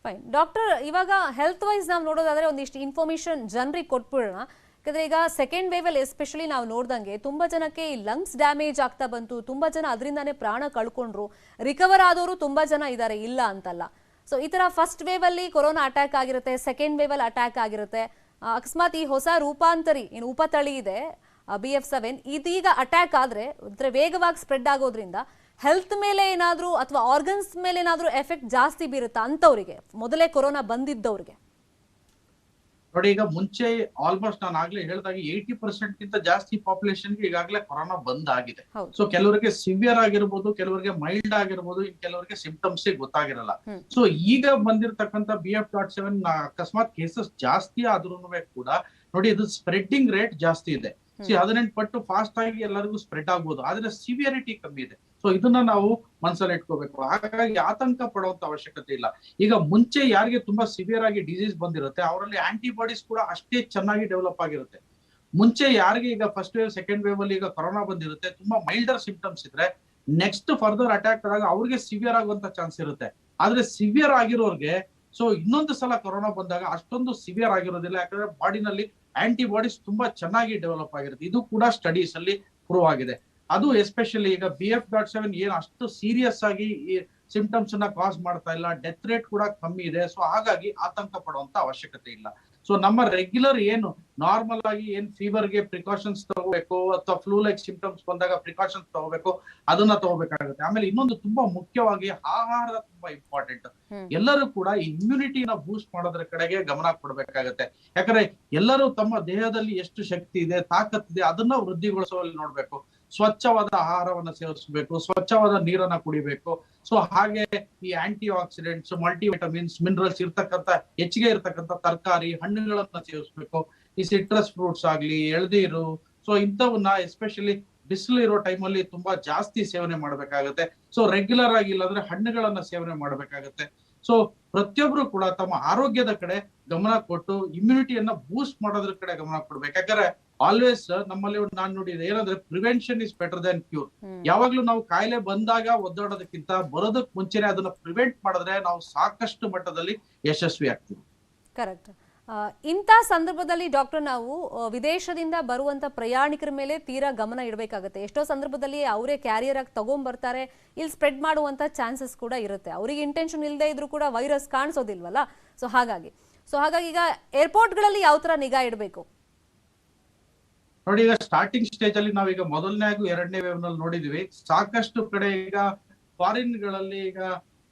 ಫೈನ್ ಡಾಕ್ಟರ್, ಇವಾಗ ಹೆಲ್ತ್ ವೈಸ್ ನಾವು ನೋಡೋದಾದ್ರೆ ಒಂದಿಷ್ಟು ಇನ್ಫಾರ್ಮೇಶನ್ ಜನರಿಗೆ ಕೊಟ್ಬಿಡೋಣ. ಯಾಕಂದ್ರೆ ಈಗ ಸೆಕೆಂಡ್ ವೇವ್ ಅಲ್ಲಿ ಎಸ್ಪೆಷಲಿ ನಾವು ನೋಡ್ದಂಗೆ ತುಂಬಾ ಜನಕ್ಕೆ ಈ ಲಂಗ್ಸ್ ಡ್ಯಾಮೇಜ್ ಆಗ್ತಾ ಬಂತು. ತುಂಬಾ ಜನ ಅದರಿಂದಾನೇ ಪ್ರಾಣ ಕಳ್ಕೊಂಡ್ರು. ರಿಕವರ್ ಆದವರು ತುಂಬಾ ಜನ ಇದ್ದಾರೆ, ಇಲ್ಲ ಅಂತಲ್ಲ. ಸೊ ಈ ತರ ಫಸ್ಟ್ ವೇವ್ ಅಲ್ಲಿ ಕೊರೋನಾ ಅಟ್ಯಾಕ್ ಆಗಿರುತ್ತೆ, ಸೆಕೆಂಡ್ ವೇವ್ ಅಲ್ಲಿ ಅಟ್ಯಾಕ್ ಆಗಿರುತ್ತೆ. ಅಕಸ್ಮಾತ್ ಈ ಹೊಸ ರೂಪಾಂತರಿ ಏನು ಉಪತಳಿ ಇದೆ BF7 ಇದೀಗ ಅಟ್ಯಾಕ್ ಆದ್ರೆ ವೇಗವಾಗಿ ಸ್ಪ್ರೆಡ್ ಆಗೋದ್ರಿಂದ ಹೆಲ್ತ್ ಮೇಲೆ ಏನಾದ್ರೂ ಅಥವಾ ಆರ್ಗನ್ಸ್ ಮೇಲೆ ಏನಾದ್ರೂ ಎಫೆಕ್ಟ್ ಜಾಸ್ತಿ ಬೀರುತ್ತಾ ಅಂತವ್ರಿಗೆ, ಮೊದಲೇ ಕೊರೋನಾ ಬಂದಿದ್ದವ್ರಿಗೆ? ನೋಡಿ, ಈಗ ಮುಂಚೆ ಆಲ್ಮೋಸ್ಟ್ ನಾನು ಆಗ್ಲೇ ಹೇಳಿದಾಗ 80% ಗಿಂತ ಜಾಸ್ತಿ ಪಾಪ್ಯುಲೇಷನ್ಗೆ ಈಗಾಗಲೇ ಕೊರೋನಾ ಬಂದ್ ಆಗಿದೆ. ಸೊ ಕೆಲವರಿಗೆ ಸಿವಿಯರ್ ಆಗಿರ್ಬೋದು, ಕೆಲವರಿಗೆ ಮೈಲ್ಡ್ ಆಗಿರ್ಬೋದು, ಕೆಲವರಿಗೆ ಸಿಂಪ್ಟಮ್ಸ್ ಗೊತ್ತಾಗಿರಲ್ಲ. ಸೊ ಈಗ ಬಂದಿರತಕ್ಕಂತ BF.7 ಅಕಸ್ಮಾತ್ ಕೇಸಸ್ ಜಾಸ್ತಿ ಆದ್ರೂ ಕೂಡ ನೋಡಿ ಇದು ಸ್ಪ್ರೆಡ್ಡಿಂಗ್ ರೇಟ್ ಜಾಸ್ತಿ ಇದೆ. 18 ಪಟ್ಟು ಫಾಸ್ಟ್ ಆಗಿ ಎಲ್ಲರಿಗೂ ಸ್ಪ್ರೆಡ್ ಆಗ್ಬೋದು, ಆದ್ರೆ ಸಿವಿಯರಿಟಿ ಕಮ್ಮಿ ಇದೆ. ಸೊ ಇದನ್ನ ನಾವು ಮನಸ್ಸಲ್ಲಿ ಇಟ್ಕೋಬೇಕು. ಹಾಗಾಗಿ ಆತಂಕ ಪಡುವಂತ ಅವಶ್ಯಕತೆ ಇಲ್ಲ. ಈಗ ಮುಂಚೆ ಯಾರಿಗೆ ತುಂಬಾ ಸಿವಿಯರ್ ಆಗಿ ಡಿಸೀಸ್ ಬಂದಿರುತ್ತೆ ಅವರಲ್ಲಿ ಆಂಟಿಬಾಡೀಸ್ ಕೂಡ ಅಷ್ಟೇ ಚೆನ್ನಾಗಿ ಡೆವಲಪ್ ಆಗಿರುತ್ತೆ. ಮುಂಚೆ ಯಾರಿಗೆ ಈಗ ಫಸ್ಟ್ ವೇವ್ ಸೆಕೆಂಡ್ ವೇವ್ ಅಲ್ಲಿ ಈಗ ಕೊರೋನಾ ಬಂದಿರುತ್ತೆ, ತುಂಬಾ ಮೈಲ್ಡರ್ ಸಿಂಪ್ಟಮ್ಸ್ ಇದ್ರೆ ನೆಕ್ಸ್ಟ್ ಫರ್ದರ್ ಅಟ್ಯಾಕ್ ಆದಾಗ ಅವ್ರಿಗೆ ಸಿವಿಯರ್ ಆಗುವಂತ ಚಾನ್ಸ್ ಇರುತ್ತೆ. ಆದ್ರೆ ಸಿವಿಯರ್ ಆಗಿರೋರ್ಗೆ ಸೊ ಇನ್ನೊಂದು ಸಲ ಕೊರೋನಾ ಬಂದಾಗ ಅಷ್ಟೊಂದು ಸಿವಿಯರ್ ಆಗಿರೋದಿಲ್ಲ. ಯಾಕಂದ್ರೆ ಬಾಡಿನಲ್ಲಿ ಆಂಟಿಬಾಡೀಸ್ ತುಂಬಾ ಚೆನ್ನಾಗಿ ಡೆವಲಪ್ ಆಗಿರುತ್ತೆ. ಇದು ಕೂಡ ಸ್ಟಡೀಸ್ ಅಲ್ಲಿ ಪ್ರೂವ್ ಆಗಿದೆ. ಅದು ಎಸ್ಪೆಷಲಿ ಈಗ BF.7 ಏನು ಅಷ್ಟು ಸೀರಿಯಸ್ ಆಗಿ ಈ ಸಿಂಪ್ಟಮ್ಸ್ ಅನ್ನ ಕಾಸ್ ಮಾಡ್ತಾ ಇಲ್ಲ, ಡೆತ್ ರೇಟ್ ಕೂಡ ಕಮ್ಮಿ ಇದೆ. ಸೊ ಹಾಗಾಗಿ ಆತಂಕ ಪಡುವಂತ ಅವಶ್ಯಕತೆ ಇಲ್ಲ. ಸೊ ನಮ್ಮ ರೆಗ್ಯುಲರ್ ಏನು ನಾರ್ಮಲ್ ಆಗಿ ಏನ್ ಫೀವರ್ಗೆ ಪ್ರಿಕಾಷನ್ಸ್ ತಗೋಬೇಕು ಅಥವಾ ಫ್ಲೂ ಲೈಕ್ ಸಿಂಪ್ಟಮ್ಸ್ ಬಂದಾಗ ಪ್ರಿಕಾಷನ್ಸ್ ತಗೋಬೇಕು, ಅದನ್ನ ತಗೋಬೇಕಾಗುತ್ತೆ. ಆಮೇಲೆ ಇನ್ನೊಂದು ತುಂಬಾ ಮುಖ್ಯವಾಗಿ ಆಹಾರ ತುಂಬಾ ಇಂಪಾರ್ಟೆಂಟ್. ಎಲ್ಲರೂ ಕೂಡ ಇಮ್ಯುನಿಟಿನ ಬೂಸ್ಟ್ ಮಾಡೋದ್ರ ಕಡೆಗೆ ಗಮನ ಕೊಡ್ಬೇಕಾಗತ್ತೆ. ಯಾಕಂದ್ರೆ ಎಲ್ಲರೂ ತಮ್ಮ ದೇಹದಲ್ಲಿ ಎಷ್ಟು ಶಕ್ತಿ ಇದೆ, ತಾಕತ್ತಿದೆ ಅದನ್ನ ವೃದ್ಧಿಗೊಳಿಸುವಲ್ಲಿ ನೋಡ್ಬೇಕು. ಸ್ವಚ್ಛವಾದ ಆಹಾರವನ್ನ ಸೇವಿಸಬೇಕು, ಸ್ವಚ್ಛವಾದ ನೀರನ್ನ ಕುಡಿಬೇಕು. ಸೊ ಹಾಗೆ ಈ ಆಂಟಿ ಆಕ್ಸಿಡೆಂಟ್ಸ್, ಮಲ್ಟಿವಿಟಮಿನ್ಸ್, ಮಿನರಲ್ಸ್ ಇರ್ತಕ್ಕಂಥ ಹೆಚ್ಚಿಗೆ ಇರ್ತಕ್ಕಂಥ ತರಕಾರಿ ಹಣ್ಣುಗಳನ್ನ ಸೇವಿಸ್ಬೇಕು. ಈ ಸಿಟ್ರಸ್ ಫ್ರೂಟ್ಸ್ ಆಗ್ಲಿ, ಎಳ್ನೀರು, ಸೊ ಇಂಥವನ್ನ ಎಸ್ಪೆಷಲಿ ಬಿಸಿಲು ಇರೋ ಟೈಮಲ್ಲಿ ತುಂಬಾ ಜಾಸ್ತಿ ಸೇವನೆ ಮಾಡ್ಬೇಕಾಗತ್ತೆ. ಸೊ ರೆಗ್ಯುಲರ್ ಆಗಿ ಇಲ್ಲಾಂದ್ರೆ ಹಣ್ಣುಗಳನ್ನ ಸೇವನೆ ಮಾಡ್ಬೇಕಾಗತ್ತೆ. ಸೊ ಪ್ರತಿಯೊಬ್ರು ಕೂಡ ತಮ್ಮ ಆರೋಗ್ಯದ ಕಡೆ ಗಮನ ಕೊಟ್ಟು ಇಮ್ಯುನಿಟಿಯನ್ನ ಬೂಸ್ಟ್ ಮಾಡೋದ್ರ ಕಡೆ ಗಮನ ಕೊಡ್ಬೇಕು. ಯಾಕಂದ್ರೆ ಆಲ್ವೇಸ್ ನಮ್ಮಲ್ಲಿ ನಾನು ನೋಡಿದೆ ಏನಂದ್ರೆ prevention is better than cure. ಯಾವಾಗ್ಲೂ ನಾವು ಕಾಯಿಲೆ ಬಂದಾಗ ಒದ್ದಾಡೋದಕ್ಕಿಂತ ಬರೋದಕ್ ಮುಂಚೆನೆ ಅದನ್ನ ಪ್ರಿವೆಂಟ್ ಮಾಡಿದ್ರೆ ನಾವು ಸಾಕಷ್ಟು ಮಟ್ಟದಲ್ಲಿ ಯಶಸ್ವಿ ಆಗ್ತೀವಿ. ಕರೆಕ್ಟ್. ಇಂಥ ಸಂದರ್ಭದಲ್ಲಿ ಡಾಕ್ಟರ್ ನಾವು ವಿದೇಶದಿಂದ ಬರುವಂತ ಪ್ರಯಾಣಿಕರ ಮೇಲೆ ತೀರಾ ಗಮನ ಇಡಬೇಕಾಗುತ್ತೆ. ಎಷ್ಟೋ ಸಂದರ್ಭದಲ್ಲಿ ಅವರೇ ಕ್ಯಾರಿಯರ್ ಆಗಿ ತಗೊಂಡ್ಬರ್ತಾರೆ, ಇಲ್ಲಿ ಸ್ಪ್ರೆಡ್ ಮಾಡುವಂತ ಚಾನ್ಸಸ್ ಕೂಡ ಇರುತ್ತೆ. ಅವರಿಗೆ ಇಂಟೆನ್ಷನ್ ಇಲ್ಲದೆ ಇದ್ರೂ ಕೂಡ ವೈರಸ್ ಕಾಣಿಸೋದಿಲ್ವಲ್ಲ. ಸೊ ಹಾಗಾಗಿ ಈಗ ಏರ್ಪೋರ್ಟ್ಗಳಲ್ಲಿ ಯಾವ ತರ ನಿಗಾ ಇಡಬೇಕು? ನೋಡಿ, ಈಗ ಸ್ಟಾರ್ಟಿಂಗ್ ಸ್ಟೇಜ್ ಅಲ್ಲಿ ನಾವೀಗ ಮೊದಲನೇ ಹಾಗೂ ಎರಡನೇ ವೇವ್ ನಲ್ಲಿ ನೋಡಿದ್ವಿ. ಸಾಕಷ್ಟು ಕಡೆ ಈಗ ಫಾರಿನ್ ಗಳಲ್ಲಿ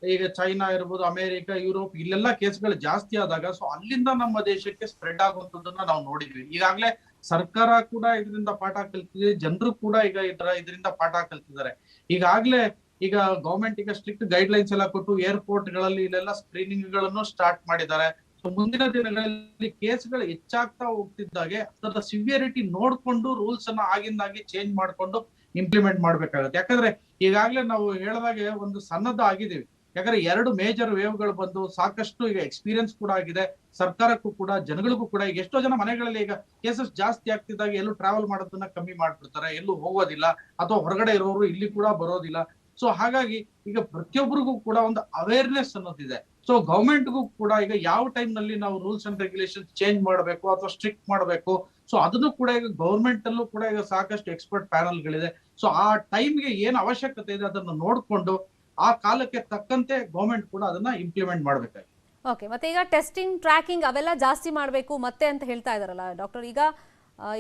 ಈಗ ಚೈನಾ ಇರ್ಬೋದು, ಅಮೆರಿಕ, ಯುರೋಪ್ ಇಲ್ಲೆಲ್ಲ ಕೇಸ್ಗಳು ಜಾಸ್ತಿ ಆದಾಗ ಸೊ ಅಲ್ಲಿಂದ ನಮ್ಮ ದೇಶಕ್ಕೆ ಸ್ಪ್ರೆಡ್ ಆಗುವಂತದನ್ನ ನಾವು ನೋಡಿದ್ವಿ. ಈಗಾಗಲೇ ಸರ್ಕಾರ ಕೂಡ ಇದರಿಂದ ಪಾಠ ಕಲ್ತಿದೆ, ಜನರು ಕೂಡ ಈಗ ಇದರಿಂದ ಪಾಠ ಕಲ್ತಿದ್ದಾರೆ. ಈಗಾಗ್ಲೇ ಈಗ ಗವರ್ಮೆಂಟ್ ಈಗ ಸ್ಟ್ರಿಕ್ಟ್ ಗೈಡ್ ಲೈನ್ಸ್ ಎಲ್ಲ ಕೊಟ್ಟು ಏರ್ಪೋರ್ಟ್ ಗಳಲ್ಲಿ ಇಲ್ಲೆಲ್ಲ ಸ್ಕ್ರೀನಿಂಗ್ ಗಳನ್ನು ಸ್ಟಾರ್ಟ್ ಮಾಡಿದ್ದಾರೆ. ಸೊ ಮುಂದಿನ ದಿನಗಳಲ್ಲಿ ಕೇಸ್ಗಳು ಹೆಚ್ಚಾಗ್ತಾ ಹೋಗ್ತಿದ್ದಾಗೆ ಅದರ ಸಿವಿಯರಿಟಿ ನೋಡ್ಕೊಂಡು ರೂಲ್ಸ್ ಅನ್ನ ಆಗಿಂದಾಗಿ ಚೇಂಜ್ ಮಾಡ್ಕೊಂಡು ಇಂಪ್ಲಿಮೆಂಟ್ ಮಾಡ್ಬೇಕಾಗತ್ತೆ. ಯಾಕಂದ್ರೆ ಈಗಾಗ್ಲೇ ನಾವು ಹೇಳಿದಾಗೆ ಒಂದು ಸನ್ನದ್ಧ ಆಗಿದ್ದೀವಿ. ಯಾಕಂದ್ರೆ 2 ಮೇಜರ್ ವೇವ್ಗಳು ಬಂದು ಸಾಕಷ್ಟು ಈಗ ಎಕ್ಸ್ಪೀರಿಯನ್ಸ್ ಕೂಡ ಆಗಿದೆ ಸರ್ಕಾರಕ್ಕೂ ಕೂಡ ಜನಗಳಿಗೂ ಕೂಡ. ಈಗ ಎಷ್ಟೋ ಜನ ಮನೆಗಳಲ್ಲಿ ಈಗ ಕೇಸಸ್ ಜಾಸ್ತಿ ಆಗ್ತಿದ್ದಾಗ ಎಲ್ಲೂ ಟ್ರಾವೆಲ್ ಮಾಡೋದನ್ನ ಕಮ್ಮಿ ಮಾಡ್ಬಿಡ್ತಾರೆ, ಎಲ್ಲೂ ಹೋಗೋದಿಲ್ಲ, ಅಥವಾ ಹೊರಗಡೆ ಇರೋರು ಇಲ್ಲಿ ಕೂಡ ಬರೋದಿಲ್ಲ. ಸೊ ಹಾಗಾಗಿ ಈಗ ಪ್ರತಿಯೊಬ್ಬರಿಗೂ ಕೂಡ ಒಂದು ಅವೇರ್ನೆಸ್ ಅನ್ನೋದಿದೆ. ಸೊ ಗವರ್ಮೆಂಟ್ಗೂ ಕೂಡ ಈಗ ಯಾವ ಟೈಮ್ ನಲ್ಲಿ ನಾವು ರೂಲ್ಸ್ ಅಂಡ್ ರೆಗ್ಯುಲೇಷನ್ ಚೇಂಜ್ ಮಾಡಬೇಕು ಅಥವಾ ಸ್ಟ್ರಿಕ್ಟ್ ಮಾಡಬೇಕು, ಸೊ ಅದನ್ನು ಕೂಡ ಈಗ ಗವರ್ಮೆಂಟ್ ಅಲ್ಲೂ ಕೂಡ ಈಗ ಸಾಕಷ್ಟು ಎಕ್ಸ್ಪರ್ಟ್ ಪ್ಯಾನಲ್ ಗಳಿದೆ. ಸೊ ಆ ಟೈಮ್ಗೆ ಏನ್ ಅವಶ್ಯಕತೆ ಇದೆ ಅದನ್ನ ನೋಡ್ಕೊಂಡು ಆ ಕಾಲಕ್ಕೆ ತಕ್ಕಂತೆ ಗವರ್ಮೆಂಟ್ ಕೂಡ ಅದನ್ನ ಇಂಪ್ಲಿಮೆಂಟ್ ಮಾಡ್ಬೇಕಾಗಿದೆ. ಓಕೆ, ಮತ್ತೆ ಈಗ ಟೆಸ್ಟಿಂಗ್ ಟ್ರ್ಯಾಕಿಂಗ್ ಅವೆಲ್ಲ ಜಾಸ್ತಿ ಮಾಡಬೇಕು ಮತ್ತೆ ಅಂತ ಹೇಳ್ತಾ ಇದಾರಲ್ಲ ಡಾಕ್ಟರ್. ಈಗ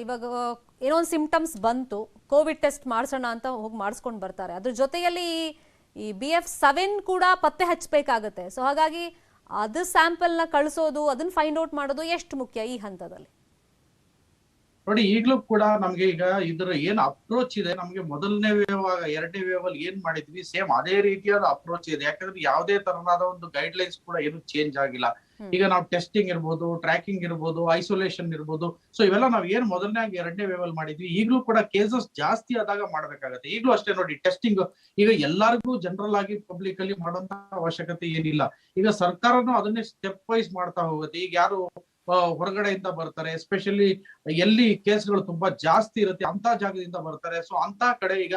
ಇವಾಗ ಏನೋ ಒಂದು ಸಿಂಪ್ಟಮ್ಸ್ ಬಂತು, ಕೋವಿಡ್ ಟೆಸ್ಟ್ ಮಾಡಿಸೋಣ ಅಂತ ಹೋಗಿ ಮಾಡಿಸ್ಕೊಂಡು ಬರ್ತಾರೆ, ಅದ್ರ ಜೊತೆಯಲ್ಲಿ ಈ BF7 ಕೂಡ ಪತ್ತೆ ಹಚ್ಚಬೇಕಾಗತ್ತೆ. ಸೊ ಹಾಗಾಗಿ ಅದು ಸ್ಯಾಂಪಲ್ನ ಕಳಿಸೋದು, ಅದನ್ನ ಫೈಂಡ್ ಔಟ್ ಮಾಡೋದು ಎಷ್ಟು ಮುಖ್ಯ ಈ ಹಂತದಲ್ಲಿ? ನೋಡಿ, ಈಗಲೂ ಕೂಡ ನಮ್ಗೆ ಈಗ ಇದರ ಏನ್ ಅಪ್ರೋಚ್ ಇದೆ, ನಮ್ಗೆ ಮೊದಲನೇ ವೇವ್ 2ನೇ ವೇವ್ ಅಲ್ಲಿ ಏನ್ ಮಾಡಿದ್ವಿ ಸೇಮ್ ಅದೇ ರೀತಿಯಾದ ಅಪ್ರೋಚ್ ಇದೆ. ಯಾಕಂದ್ರೆ ಯಾವುದೇ ತರನಾದ ಒಂದು ಗೈಡ್ ಲೈನ್ಸ್ ಕೂಡ ಏನು ಚೇಂಜ್ ಆಗಿಲ್ಲ. ಈಗ ನಾವು ಟೆಸ್ಟಿಂಗ್ ಇರ್ಬೋದು, ಟ್ರ್ಯಾಕಿಂಗ್ ಇರ್ಬೋದು, ಐಸೋಲೇಷನ್ ಇರ್ಬೋದು, ಸೊ ಇವೆಲ್ಲ ನಾವ್ ಏನ್ ಮೊದಲನೇ 2ನೇ ವೇವ್ ಅಲ್ಲಿ ಮಾಡಿದ್ವಿ. ಈಗಲೂ ಕೂಡ ಕೇಸಸ್ ಜಾಸ್ತಿ ಆದಾಗ ಮಾಡ್ಬೇಕಾಗತ್ತೆ. ಈಗಲೂ ಅಷ್ಟೇ ನೋಡಿ, ಟೆಸ್ಟಿಂಗ್ ಈಗ ಎಲ್ಲರಿಗೂ ಜನರಲ್ ಆಗಿ ಪಬ್ಲಿಕ್ ಅಲ್ಲಿ ಮಾಡುವಂತ ಅವಶ್ಯಕತೆ ಏನಿಲ್ಲ. ಈಗ ಸರ್ಕಾರನು ಅದನ್ನೇ ಸ್ಟೆಪ್ ವೈಸ್ ಮಾಡ್ತಾ ಹೋಗುತ್ತೆ. ಈಗ ಯಾರು ಹೊರಗಡೆಯಿಂದ ಬರ್ತಾರೆ, ಎಸ್ಪೆಷಲಿ ಎಲ್ಲಿ ಕೇಸ್ಗಳು ತುಂಬಾ ಜಾಸ್ತಿ ಇರುತ್ತೆ ಅಂತ ಜಾಗದಿಂದ ಬರ್ತಾರೆ. ಸೊ ಅಂತ ಕಡೆ ಈಗ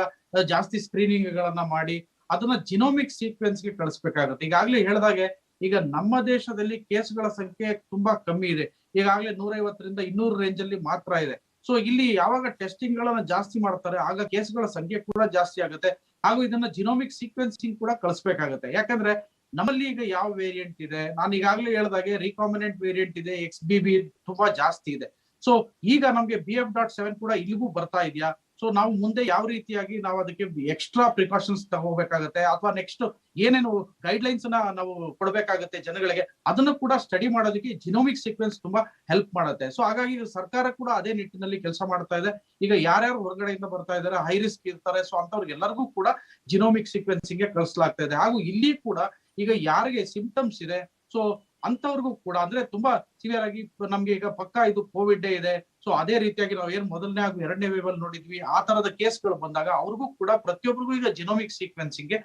ಜಾಸ್ತಿ ಸ್ಕ್ರೀನಿಂಗ್ ಗಳನ್ನ ಮಾಡಿ ಅದನ್ನ ಜಿನೋಮಿಕ್ ಸೀಕ್ವೆನ್ಸ್ ಗೆ ಕಳಿಸ್ಬೇಕಾಗುತ್ತೆ. ಈಗಾಗ್ಲೇ ಹೇಳ್ದಾಗೆ ಈಗ ನಮ್ಮ ದೇಶದಲ್ಲಿ ಕೇಸ್ಗಳ ಸಂಖ್ಯೆ ತುಂಬಾ ಕಮ್ಮಿ ಇದೆ. ಈಗಾಗಲೇ 150ರಿಂದ 200 ರೇಂಜ್ ಅಲ್ಲಿ ಮಾತ್ರ ಇದೆ. ಸೊ ಇಲ್ಲಿ ಯಾವಾಗ ಟೆಸ್ಟಿಂಗ್ ಗಳನ್ನ ಜಾಸ್ತಿ ಮಾಡ್ತಾರೆ ಆಗ ಕೇಸ್ಗಳ ಸಂಖ್ಯೆ ಕೂಡ ಜಾಸ್ತಿ ಆಗುತ್ತೆ. ಹಾಗೂ ಇದನ್ನ ಜಿನೋಮಿಕ್ ಸೀಕ್ವೆನ್ಸಿಂಗ್ ಕೂಡ ಕಳಿಸ್ಬೇಕಾಗುತ್ತೆ. ಯಾಕಂದ್ರೆ ನಮ್ಮಲ್ಲಿ ಈಗ ಯಾವ ವೇರಿಯಂಟ್ ಇದೆ, ನಾನು ಈಗಾಗಲೇ ಹೇಳಿದಾಗೆ ರಿಕಾಂಬಿನೆಂಟ್ ವೇರಿಯಂಟ್ ಇದೆ, XBB ತುಂಬಾ ಜಾಸ್ತಿ ಇದೆ. ಸೊ ಈಗ ನಮ್ಗೆ BF.7 ಕೂಡ ಇಲ್ಲಿಗೂ ಬರ್ತಾ ಇದೆಯಾ, ಸೊ ನಾವು ಮುಂದೆ ಯಾವ ರೀತಿಯಾಗಿ ನಾವು ಅದಕ್ಕೆ ಎಕ್ಸ್ಟ್ರಾ ಪ್ರಿಕಾಷನ್ಸ್ ತಗೋಬೇಕಾಗತ್ತೆ, ಅಥವಾ ನೆಕ್ಸ್ಟ್ ಏನೇನು ಗೈಡ್ ಲೈನ್ಸ್ ನಾವು ಕೊಡ್ಬೇಕಾಗತ್ತೆ ಜನಗಳಿಗೆ, ಅದನ್ನು ಕೂಡ ಸ್ಟಡಿ ಮಾಡೋದಕ್ಕೆ ಜಿನೋಮಿಕ್ ಸೀಕ್ವೆನ್ಸ್ ತುಂಬಾ ಹೆಲ್ಪ್ ಮಾಡುತ್ತೆ. ಸೊ ಹಾಗಾಗಿ ಸರ್ಕಾರ ಕೂಡ ಅದೇ ನಿಟ್ಟಿನಲ್ಲಿ ಕೆಲಸ ಮಾಡ್ತಾ ಇದೆ. ಈಗ ಯಾರ್ಯಾರು ಹೊರಗಡೆಯಿಂದ ಬರ್ತಾ ಇದಾರೆ, ಹೈ ರಿಸ್ಕ್ ಇರ್ತಾರೆ, ಸೊ ಅಂತವ್ರಿಗೆಲ್ಲರಿಗೂ ಕೂಡ ಜಿನೋಮಿಕ್ ಸೀಕ್ವೆನ್ಸಿಂಗ್ ಗೆ ಕಳಿಸಲಾಗ್ತಾ ಇದೆ. ಹಾಗೂ ಇಲ್ಲಿ ಕೂಡ ಈಗ ಯಾರಿಗೆ ಸಿಂಪ್ಟಮ್ಸ್ ಇದೆ, ಸೊ ಅಂತವ್ರಿಗೂ ಕೂಡ ಅಂದ್ರೆ ತುಂಬಾ ಸಿವಿಯರ್ ಆಗಿ ನಮ್ಗೆ ಈಗ ಪಕ್ಕಾ ಇದು ಕೋವಿಡ್ ಇದೆ, ಸೊ ಅದೇ ರೀತಿಯಾಗಿ ನಾವು ಏನ್ ಮೊದಲನೇ ಹಾಗೂ 2ನೇ ವೇವ್ ಅಲ್ಲಿ ನೋಡಿದ್ವಿ, ಆ ತರದ ಕೇಸ್ಗಳು ಬಂದಾಗ ಅವ್ರಿಗೂ ಕೂಡ ಪ್ರತಿಯೊಬ್ಬರಿಗೂ ಈಗ ಜಿನೋಮಿಕ್ ಸೀಕ್ವೆನ್ಸಿಂಗ್ ಗೆ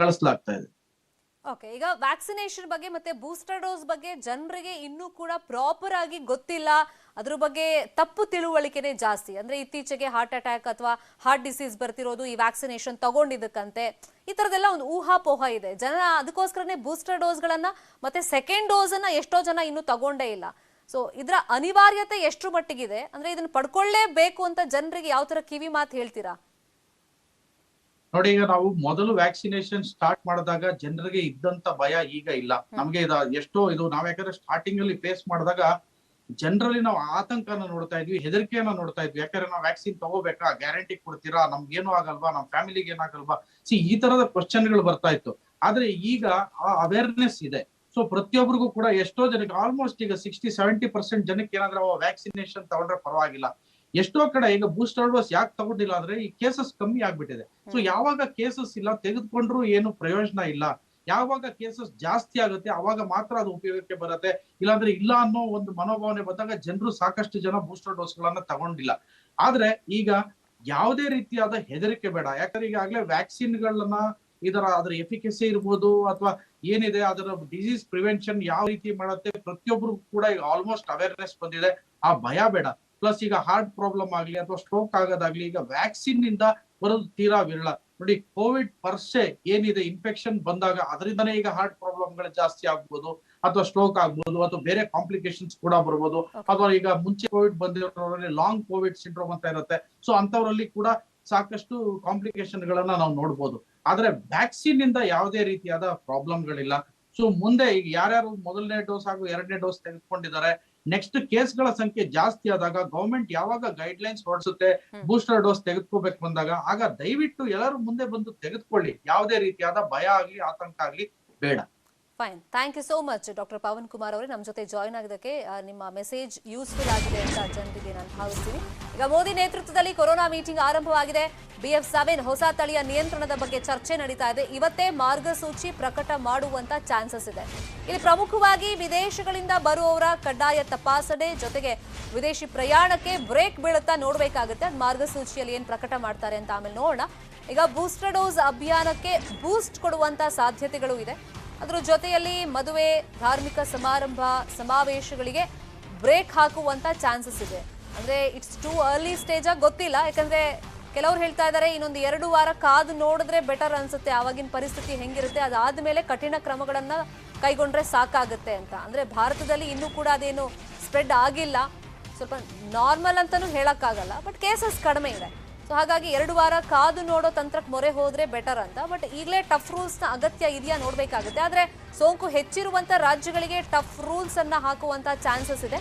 ಕಳಿಸಲಾಗ್ತಾ ಇದೆ. ಓಕೆ, ಈಗ ವ್ಯಾಕ್ಸಿನೇಷನ್ ಬಗ್ಗೆ ಮತ್ತೆ ಬೂಸ್ಟರ್ ಡೋಸ್ ಬಗ್ಗೆ ಜನರಿಗೆ ಇನ್ನೂ ಕೂಡ ಪ್ರಾಪರ್ ಆಗಿ ಗೊತ್ತಿಲ್ಲ, ಅದ್ರ ಬಗ್ಗೆ ತಪ್ಪು ತಿಳುವಳಿಕೆನೆ ಜಾಸ್ತಿ. ಅಂದ್ರೆ ಇತ್ತೀಚೆಗೆ ಹಾರ್ಟ್ ಅಟ್ಯಾಕ್ ಅಥವಾ ಹಾರ್ಟ್ ಡಿಸೀಸ್ ಬರ್ತಿರೋದು ಈ ವ್ಯಾಕ್ಸಿನೇಷನ್ ತಗೊಂಡಿದ್ದಕ್ಕಂತೆ, ಈ ತರದೆಲ್ಲ ಒಂದು ಊಹಾಪೋಹ ಇದೆ. ಜನ ಅದಕ್ಕೋಸ್ಕರನೇ ಬೂಸ್ಟರ್ ಡೋಸ್ಗಳನ್ನ ಮತ್ತೆ ಸೆಕೆಂಡ್ ಡೋಸ್ ಅನ್ನ ಎಷ್ಟೋ ಜನ ಇನ್ನೂ ತಗೊಂಡೇ ಇಲ್ಲ. ಸೊ ಇದರ ಅನಿವಾರ್ಯತೆ ಎಷ್ಟು ಮಟ್ಟಿಗಿದೆ, ಅಂದ್ರೆ ಇದನ್ನ ಪಡ್ಕೊಳ್ಳೇಬೇಕು ಅಂತ ಜನರಿಗೆ ಯಾವ ತರ ಕಿವಿ ಮಾತು ಹೇಳ್ತೀರಾ? ನೋಡಿ, ಈಗ ನಾವು ಮೊದಲು ವ್ಯಾಕ್ಸಿನೇಷನ್ ಸ್ಟಾರ್ಟ್ ಮಾಡಿದಾಗ ಜನರಿಗೆ ಇದ್ದಂತ ಭಯ ಈಗ ಇಲ್ಲ. ನಮ್ಗೆ ಎಷ್ಟೋ ಇದು ನಾವ್ ಯಾಕಂದ್ರೆ ಸ್ಟಾರ್ಟಿಂಗ್ ಅಲ್ಲಿ ಫೇಸ್ ಮಾಡಿದಾಗ ಜನರಲ್ಲಿ ನಾವು ಆತಂಕನ ನೋಡ್ತಾ ಇದ್ವಿ, ಹೆದರಿಕೆಯನ್ನ ನೋಡ್ತಾ ಇದ್ವಿ. ಯಾಕಂದ್ರೆ ನಾವು ವ್ಯಾಕ್ಸಿನ್ ತಗೋಬೇಕಾ, ಗ್ಯಾರಂಟಿ ಕೊಡ್ತೀರಾ, ನಮ್ಗೇನು ಆಗಲ್ವಾ, ನಮ್ ಫ್ಯಾಮಿಲಿಗೆ ಏನಾಗಲ್ವಾ, ಈ ತರದ ಕ್ವಶನ್ ಗಳು ಬರ್ತಾ ಇತ್ತು. ಆದ್ರೆ ಈಗ ಆ ಅವೇರ್ನೆಸ್ ಇದೆ. ಸೊ ಪ್ರತಿಯೊಬ್ಬರಿಗೂ ಕೂಡ ಎಷ್ಟೋ ಜನಕ್ಕೆ ಆಲ್ಮೋಸ್ಟ್ ಈಗ 60-70% ಜನಕ್ಕೆ ಏನಾದ್ರೆ ವ್ಯಾಕ್ಸಿನೇಷನ್ ತಗೊಂಡ್ರೆ ಪರವಾಗಿಲ್ಲ. ಎಷ್ಟೋ ಕಡೆ ಈಗ ಬೂಸ್ಟರ್ ಡೋಸ್ ಯಾಕೆ ತಗೊಂಡಿಲ್ಲ ಅಂದ್ರೆ ಈ ಕೇಸಸ್ ಕಮ್ಮಿ ಆಗ್ಬಿಟ್ಟಿದೆ. ಸೊ ಯಾವಾಗ ಕೇಸಸ್ ಇಲ್ಲ ತೆಗೆದುಕೊಂಡ್ರು ಏನು ಪ್ರಯೋಜನ ಇಲ್ಲ. ಯಾವಾಗ ಕೇಸಸ್ ಜಾಸ್ತಿ ಆಗುತ್ತೆ ಅವಾಗ ಮಾತ್ರ ಅದು ಉಪಯೋಗಕ್ಕೆ ಬರುತ್ತೆ. ಇಲ್ಲಾಂದ್ರೆ ಇಲ್ಲ ಅನ್ನೋ ಒಂದು ಮನೋಭಾವನೆ ಬಂದಾಗ ಜನರು ಸಾಕಷ್ಟು ಜನ ಬೂಸ್ಟರ್ ಡೋಸ್ ಗಳನ್ನ ತಗೊಂಡಿಲ್ಲ. ಆದ್ರೆ ಈಗ ಯಾವುದೇ ರೀತಿಯಾದ ಹೆದರಿಕೆ ಬೇಡ. ಯಾಕಂದ್ರೆ ಈಗಾಗಲೇ ವ್ಯಾಕ್ಸಿನ್ ಗಳನ್ನ ಅದರ ಎಫಿಕಸಿ ಇರ್ಬೋದು ಅಥವಾ ಏನಿದೆ ಅದರ ಡಿಸೀಸ್ ಪ್ರಿವೆನ್ಷನ್ ಯಾವ ರೀತಿ ಮಾಡುತ್ತೆ ಪ್ರತಿಯೊಬ್ರು ಕೂಡ ಈಗ ಆಲ್ಮೋಸ್ಟ್ ಅವೇರ್ನೆಸ್ ಬಂದಿದೆ. ಆ ಭಯ ಬೇಡ. ಪ್ಲಸ್ ಈಗ ಹಾರ್ಟ್ ಪ್ರಾಬ್ಲಮ್ ಆಗ್ಲಿ ಅಥವಾ ಸ್ಟ್ರೋಕ್ ಆಗೋದಾಗ್ಲಿ ಈಗ ವ್ಯಾಕ್ಸಿನ್ ನಿಂದ ಬರೋದು ತೀರಾ ವಿರಳ. ನೋಡಿ, ಕೋವಿಡ್ ಪರ್ಸೆ ಏನಿದೆ ಇನ್ಫೆಕ್ಷನ್ ಬಂದಾಗ ಅದರಿಂದನೇ ಈಗ ಹಾರ್ಟ್ ಪ್ರಾಬ್ಲಮ್ ಗಳು ಜಾಸ್ತಿ ಆಗ್ಬೋದು, ಅಥವಾ ಸ್ಟ್ರೋಕ್ ಆಗ್ಬೋದು, ಅಥವಾ ಬೇರೆ ಕಾಂಪ್ಲಿಕೇಶನ್ಸ್ ಕೂಡ ಬರ್ಬೋದು. ಅಥವಾ ಈಗ ಮುಂಚೆ ಕೋವಿಡ್ ಬಂದಿರೋರಲ್ಲಿ ಲಾಂಗ್ ಕೋವಿಡ್ ಸಿಂಡ್ರೋಮ್ ಅಂತ ಇರುತ್ತೆ. ಸೊ ಅಂತವರಲ್ಲಿ ಕೂಡ ಸಾಕಷ್ಟು ಕಾಂಪ್ಲಿಕೇಶನ್ ಗಳನ್ನ ನಾವು ನೋಡ್ಬೋದು. ಆದ್ರೆ ವ್ಯಾಕ್ಸಿನ್ ಇಂದ ಯಾವುದೇ ರೀತಿಯಾದ ಪ್ರಾಬ್ಲಮ್ಗಳಿಲ್ಲ. ಸೊ ಮುಂದೆ ಈಗ ಯಾರ್ಯಾರು ಮೊದಲನೇ ಡೋಸ್ ಹಾಗೂ 2ನೇ ಡೋಸ್ ತೆಗೆದುಕೊಂಡಿದ್ದಾರೆ, ನೆಕ್ಸ್ಟ್ ಕೇಸ್ಗಳ ಸಂಖ್ಯೆ ಜಾಸ್ತಿ ಆದಾಗ ಗವರ್ಮೆಂಟ್ ಯಾವಾಗ ಗೈಡ್ ಲೈನ್ಸ್ ಹೊರಡಿಸುತ್ತೆ ಬೂಸ್ಟರ್ ಡೋಸ್ ತೆಗೆದುಕೋಬೇಕು ಬಂದಾಗ ಆಗ ದಯವಿಟ್ಟು ಎಲ್ಲರೂ ಮುಂದೆ ಬಂದು ತೆಗೆದುಕೊಳ್ಳಿ. ಯಾವುದೇ ರೀತಿಯಾದ ಭಯ ಆಗ್ಲಿ ಆತಂಕ ಆಗ್ಲಿ ಬೇಡ. Fine, thank you so much doctor Pavan Kumar ಅವರೇ ನಮ್ಮ ಜೊತೆ ಜಾಯ್ನ್ ಆಗಿದ್ದಕ್ಕೆ. ನಿಮ್ಮ ಮೆಸೇಜ್ ಯೂಸ್ಫುಲ್ ಆಗಿದೆ ಅಂತ ಜನರಿಗೆ ನಾನು ಭಾವಿಸ್ತೀನಿ. ಈಗ ಮೋದಿ ನೇತೃತ್ವದಲ್ಲಿ ಕೊರೋನಾ ಮೀಟಿಂಗ್ ಆರಂಭವಾಗಿದೆ. BF7 ಹೊಸ ತಳಿಯ ನಿಯಂತ್ರಣದ ಬಗ್ಗೆ ಚರ್ಚೆ ನಡೀತಾ ಇದೆ. ಇವತ್ತೇ ಮಾರ್ಗಸೂಚಿ ಪ್ರಕಟ ಮಾಡುವಂತ ಚಾನ್ಸಸ್ ಇದೆ. ಇಲ್ಲಿ ಪ್ರಮುಖವಾಗಿ ವಿದೇಶಗಳಿಂದ ಬರುವವರ ಕಡ್ಡಾಯ ತಪಾಸಣೆ ಜೊತೆಗೆ ವಿದೇಶಿ ಪ್ರಯಾಣಕ್ಕೆ ಬ್ರೇಕ್ ಬೀಳುತ್ತಾ ನೋಡ್ಬೇಕಾಗುತ್ತೆ. ಅದು ಮಾರ್ಗಸೂಚಿಯಲ್ಲಿ ಏನ್ ಪ್ರಕಟ ಮಾಡ್ತಾರೆ ಅಂತ ಆಮೇಲೆ ನೋಡೋಣ. ಈಗ ಬೂಸ್ಟರ್ ಡೋಸ್ ಅಭಿಯಾನಕ್ಕೆ ಬೂಸ್ಟ್ ಕೊಡುವಂತ ಸಾಧ್ಯತೆಗಳು ಇದೆ. ಅದರ ಜೊತೆಯಲ್ಲಿ ಮದುವೆ, ಧಾರ್ಮಿಕ ಸಮಾರಂಭ, ಸಮಾವೇಶಗಳಿಗೆ ಬ್ರೇಕ್ ಹಾಕುವಂತ ಚಾನ್ಸಸ್ ಇದೆ. ಅಂದ್ರೆ ಇಟ್ಸ್ ಟೂ ಅರ್ಲಿ ಸ್ಟೇಜ್ ಆಗಿ ಗೊತ್ತಿಲ್ಲ, ಯಾಕಂದ್ರೆ ಕೆಲವರು ಹೇಳ್ತಾ ಇದ್ದಾರೆ ಇನ್ನೊಂದು 2 ವಾರ ಕಾದು ನೋಡಿದ್ರೆ ಬೆಟರ್ ಅನ್ಸುತ್ತೆ, ಆವಾಗಿನ ಪರಿಸ್ಥಿತಿ ಹೆಂಗಿರುತ್ತೆ, ಅದಾದ್ಮೇಲೆ ಕಠಿಣ ಕ್ರಮಗಳನ್ನ ಕೈಗೊಂಡ್ರೆ ಸಾಕಾಗುತ್ತೆ ಅಂತ. ಅಂದ್ರೆ ಭಾರತದಲ್ಲಿ ಇನ್ನೂ ಕೂಡ ಅದೇನು ಸ್ಪ್ರೆಡ್ ಆಗಿಲ್ಲ, ಸ್ವಲ್ಪ ನಾರ್ಮಲ್ ಅಂತಾನೂ ಹೇಳಕ್ಕಾಗಲ್ಲ, ಬಟ್ ಕೇಸಸ್ ಕಡಿಮೆ ಇದೆ. ಸೊ ಹಾಗಾಗಿ 2 ವಾರ ಕಾದು ನೋಡೋ ತಂತ್ರಕ್ಕೆ ಮೊರೆ ಹೋದ್ರೆ ಬೆಟರ್ ಅಂತ. ಬಟ್ ಈಗಲೇ ಟಫ್ ರೂಲ್ಸ್ ನ ಅಗತ್ಯ ಇದೆಯಾ ನೋಡ್ಬೇಕಾಗುತ್ತೆ. ಆದ್ರೆ ಸೋಂಕು ಹೆಚ್ಚಿರುವಂತ ರಾಜ್ಯಗಳಿಗೆ ಟಫ್ ರೂಲ್ಸ್ ಅನ್ನ ಹಾಕುವಂತ ಚಾನ್ಸಸ್ ಇದೆ.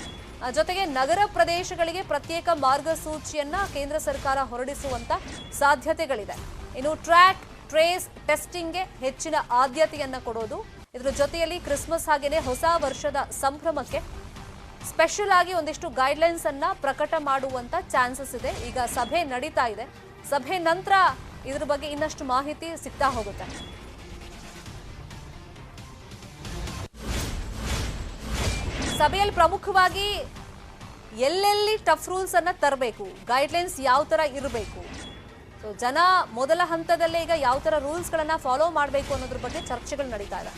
ಜೊತೆಗೆ ನಗರ ಪ್ರದೇಶಗಳಿಗೆ ಪ್ರತ್ಯೇಕ ಮಾರ್ಗಸೂಚಿಯನ್ನ ಕೇಂದ್ರ ಸರ್ಕಾರ ಹೊರಡಿಸುವಂತ ಸಾಧ್ಯತೆಗಳಿದೆ. ಇನ್ನು ಟ್ರ್ಯಾಕ್, ಟ್ರೇಸ್, ಟೆಸ್ಟಿಂಗ್ಗೆ ಹೆಚ್ಚಿನ ಆದ್ಯತೆಯನ್ನ ಕೊಡೋದು, ಇದರ ಜೊತೆಯಲ್ಲಿ ಕ್ರಿಸ್ಮಸ್ ಹಾಗೇನೆ ಹೊಸ ವರ್ಷದ ಸಂಭ್ರಮಕ್ಕೆ ಸ್ಪೆಷಲ್ ಆಗಿ ಒಂದಿಷ್ಟು ಗೈಡ್ಲೈನ್ಸ್ ಅನ್ನ ಪ್ರಕಟ ಮಾಡುವಂತ ಚಾನ್ಸಸ್ ಇದೆ. ಈಗ ಸಭೆ ನಡೀತಾ ಇದೆ, ಸಭೆ ನಂತರ ಇದ್ರ ಬಗ್ಗೆ ಇನ್ನಷ್ಟು ಮಾಹಿತಿ ಸಿಗ್ತಾ ಹೋಗುತ್ತೆ. ಸಭೆಯಲ್ಲಿ ಪ್ರಮುಖವಾಗಿ ಎಲ್ಲೆಲ್ಲಿ ಟಫ್ ರೂಲ್ಸ್ ಅನ್ನ ತರಬೇಕು, ಗೈಡ್ಲೈನ್ಸ್ ಯಾವ ತರ ಇರಬೇಕು, ಸೊ ಜನ ಮೊದಲ ಹಂತದಲ್ಲೇ ಈಗ ಯಾವ ತರ ರೂಲ್ಸ್ ಗಳನ್ನ ಫಾಲೋ ಮಾಡಬೇಕು ಅನ್ನೋದ್ರ ಬಗ್ಗೆ ಚರ್ಚೆಗಳು ನಡೀತಾ ಇದೆ.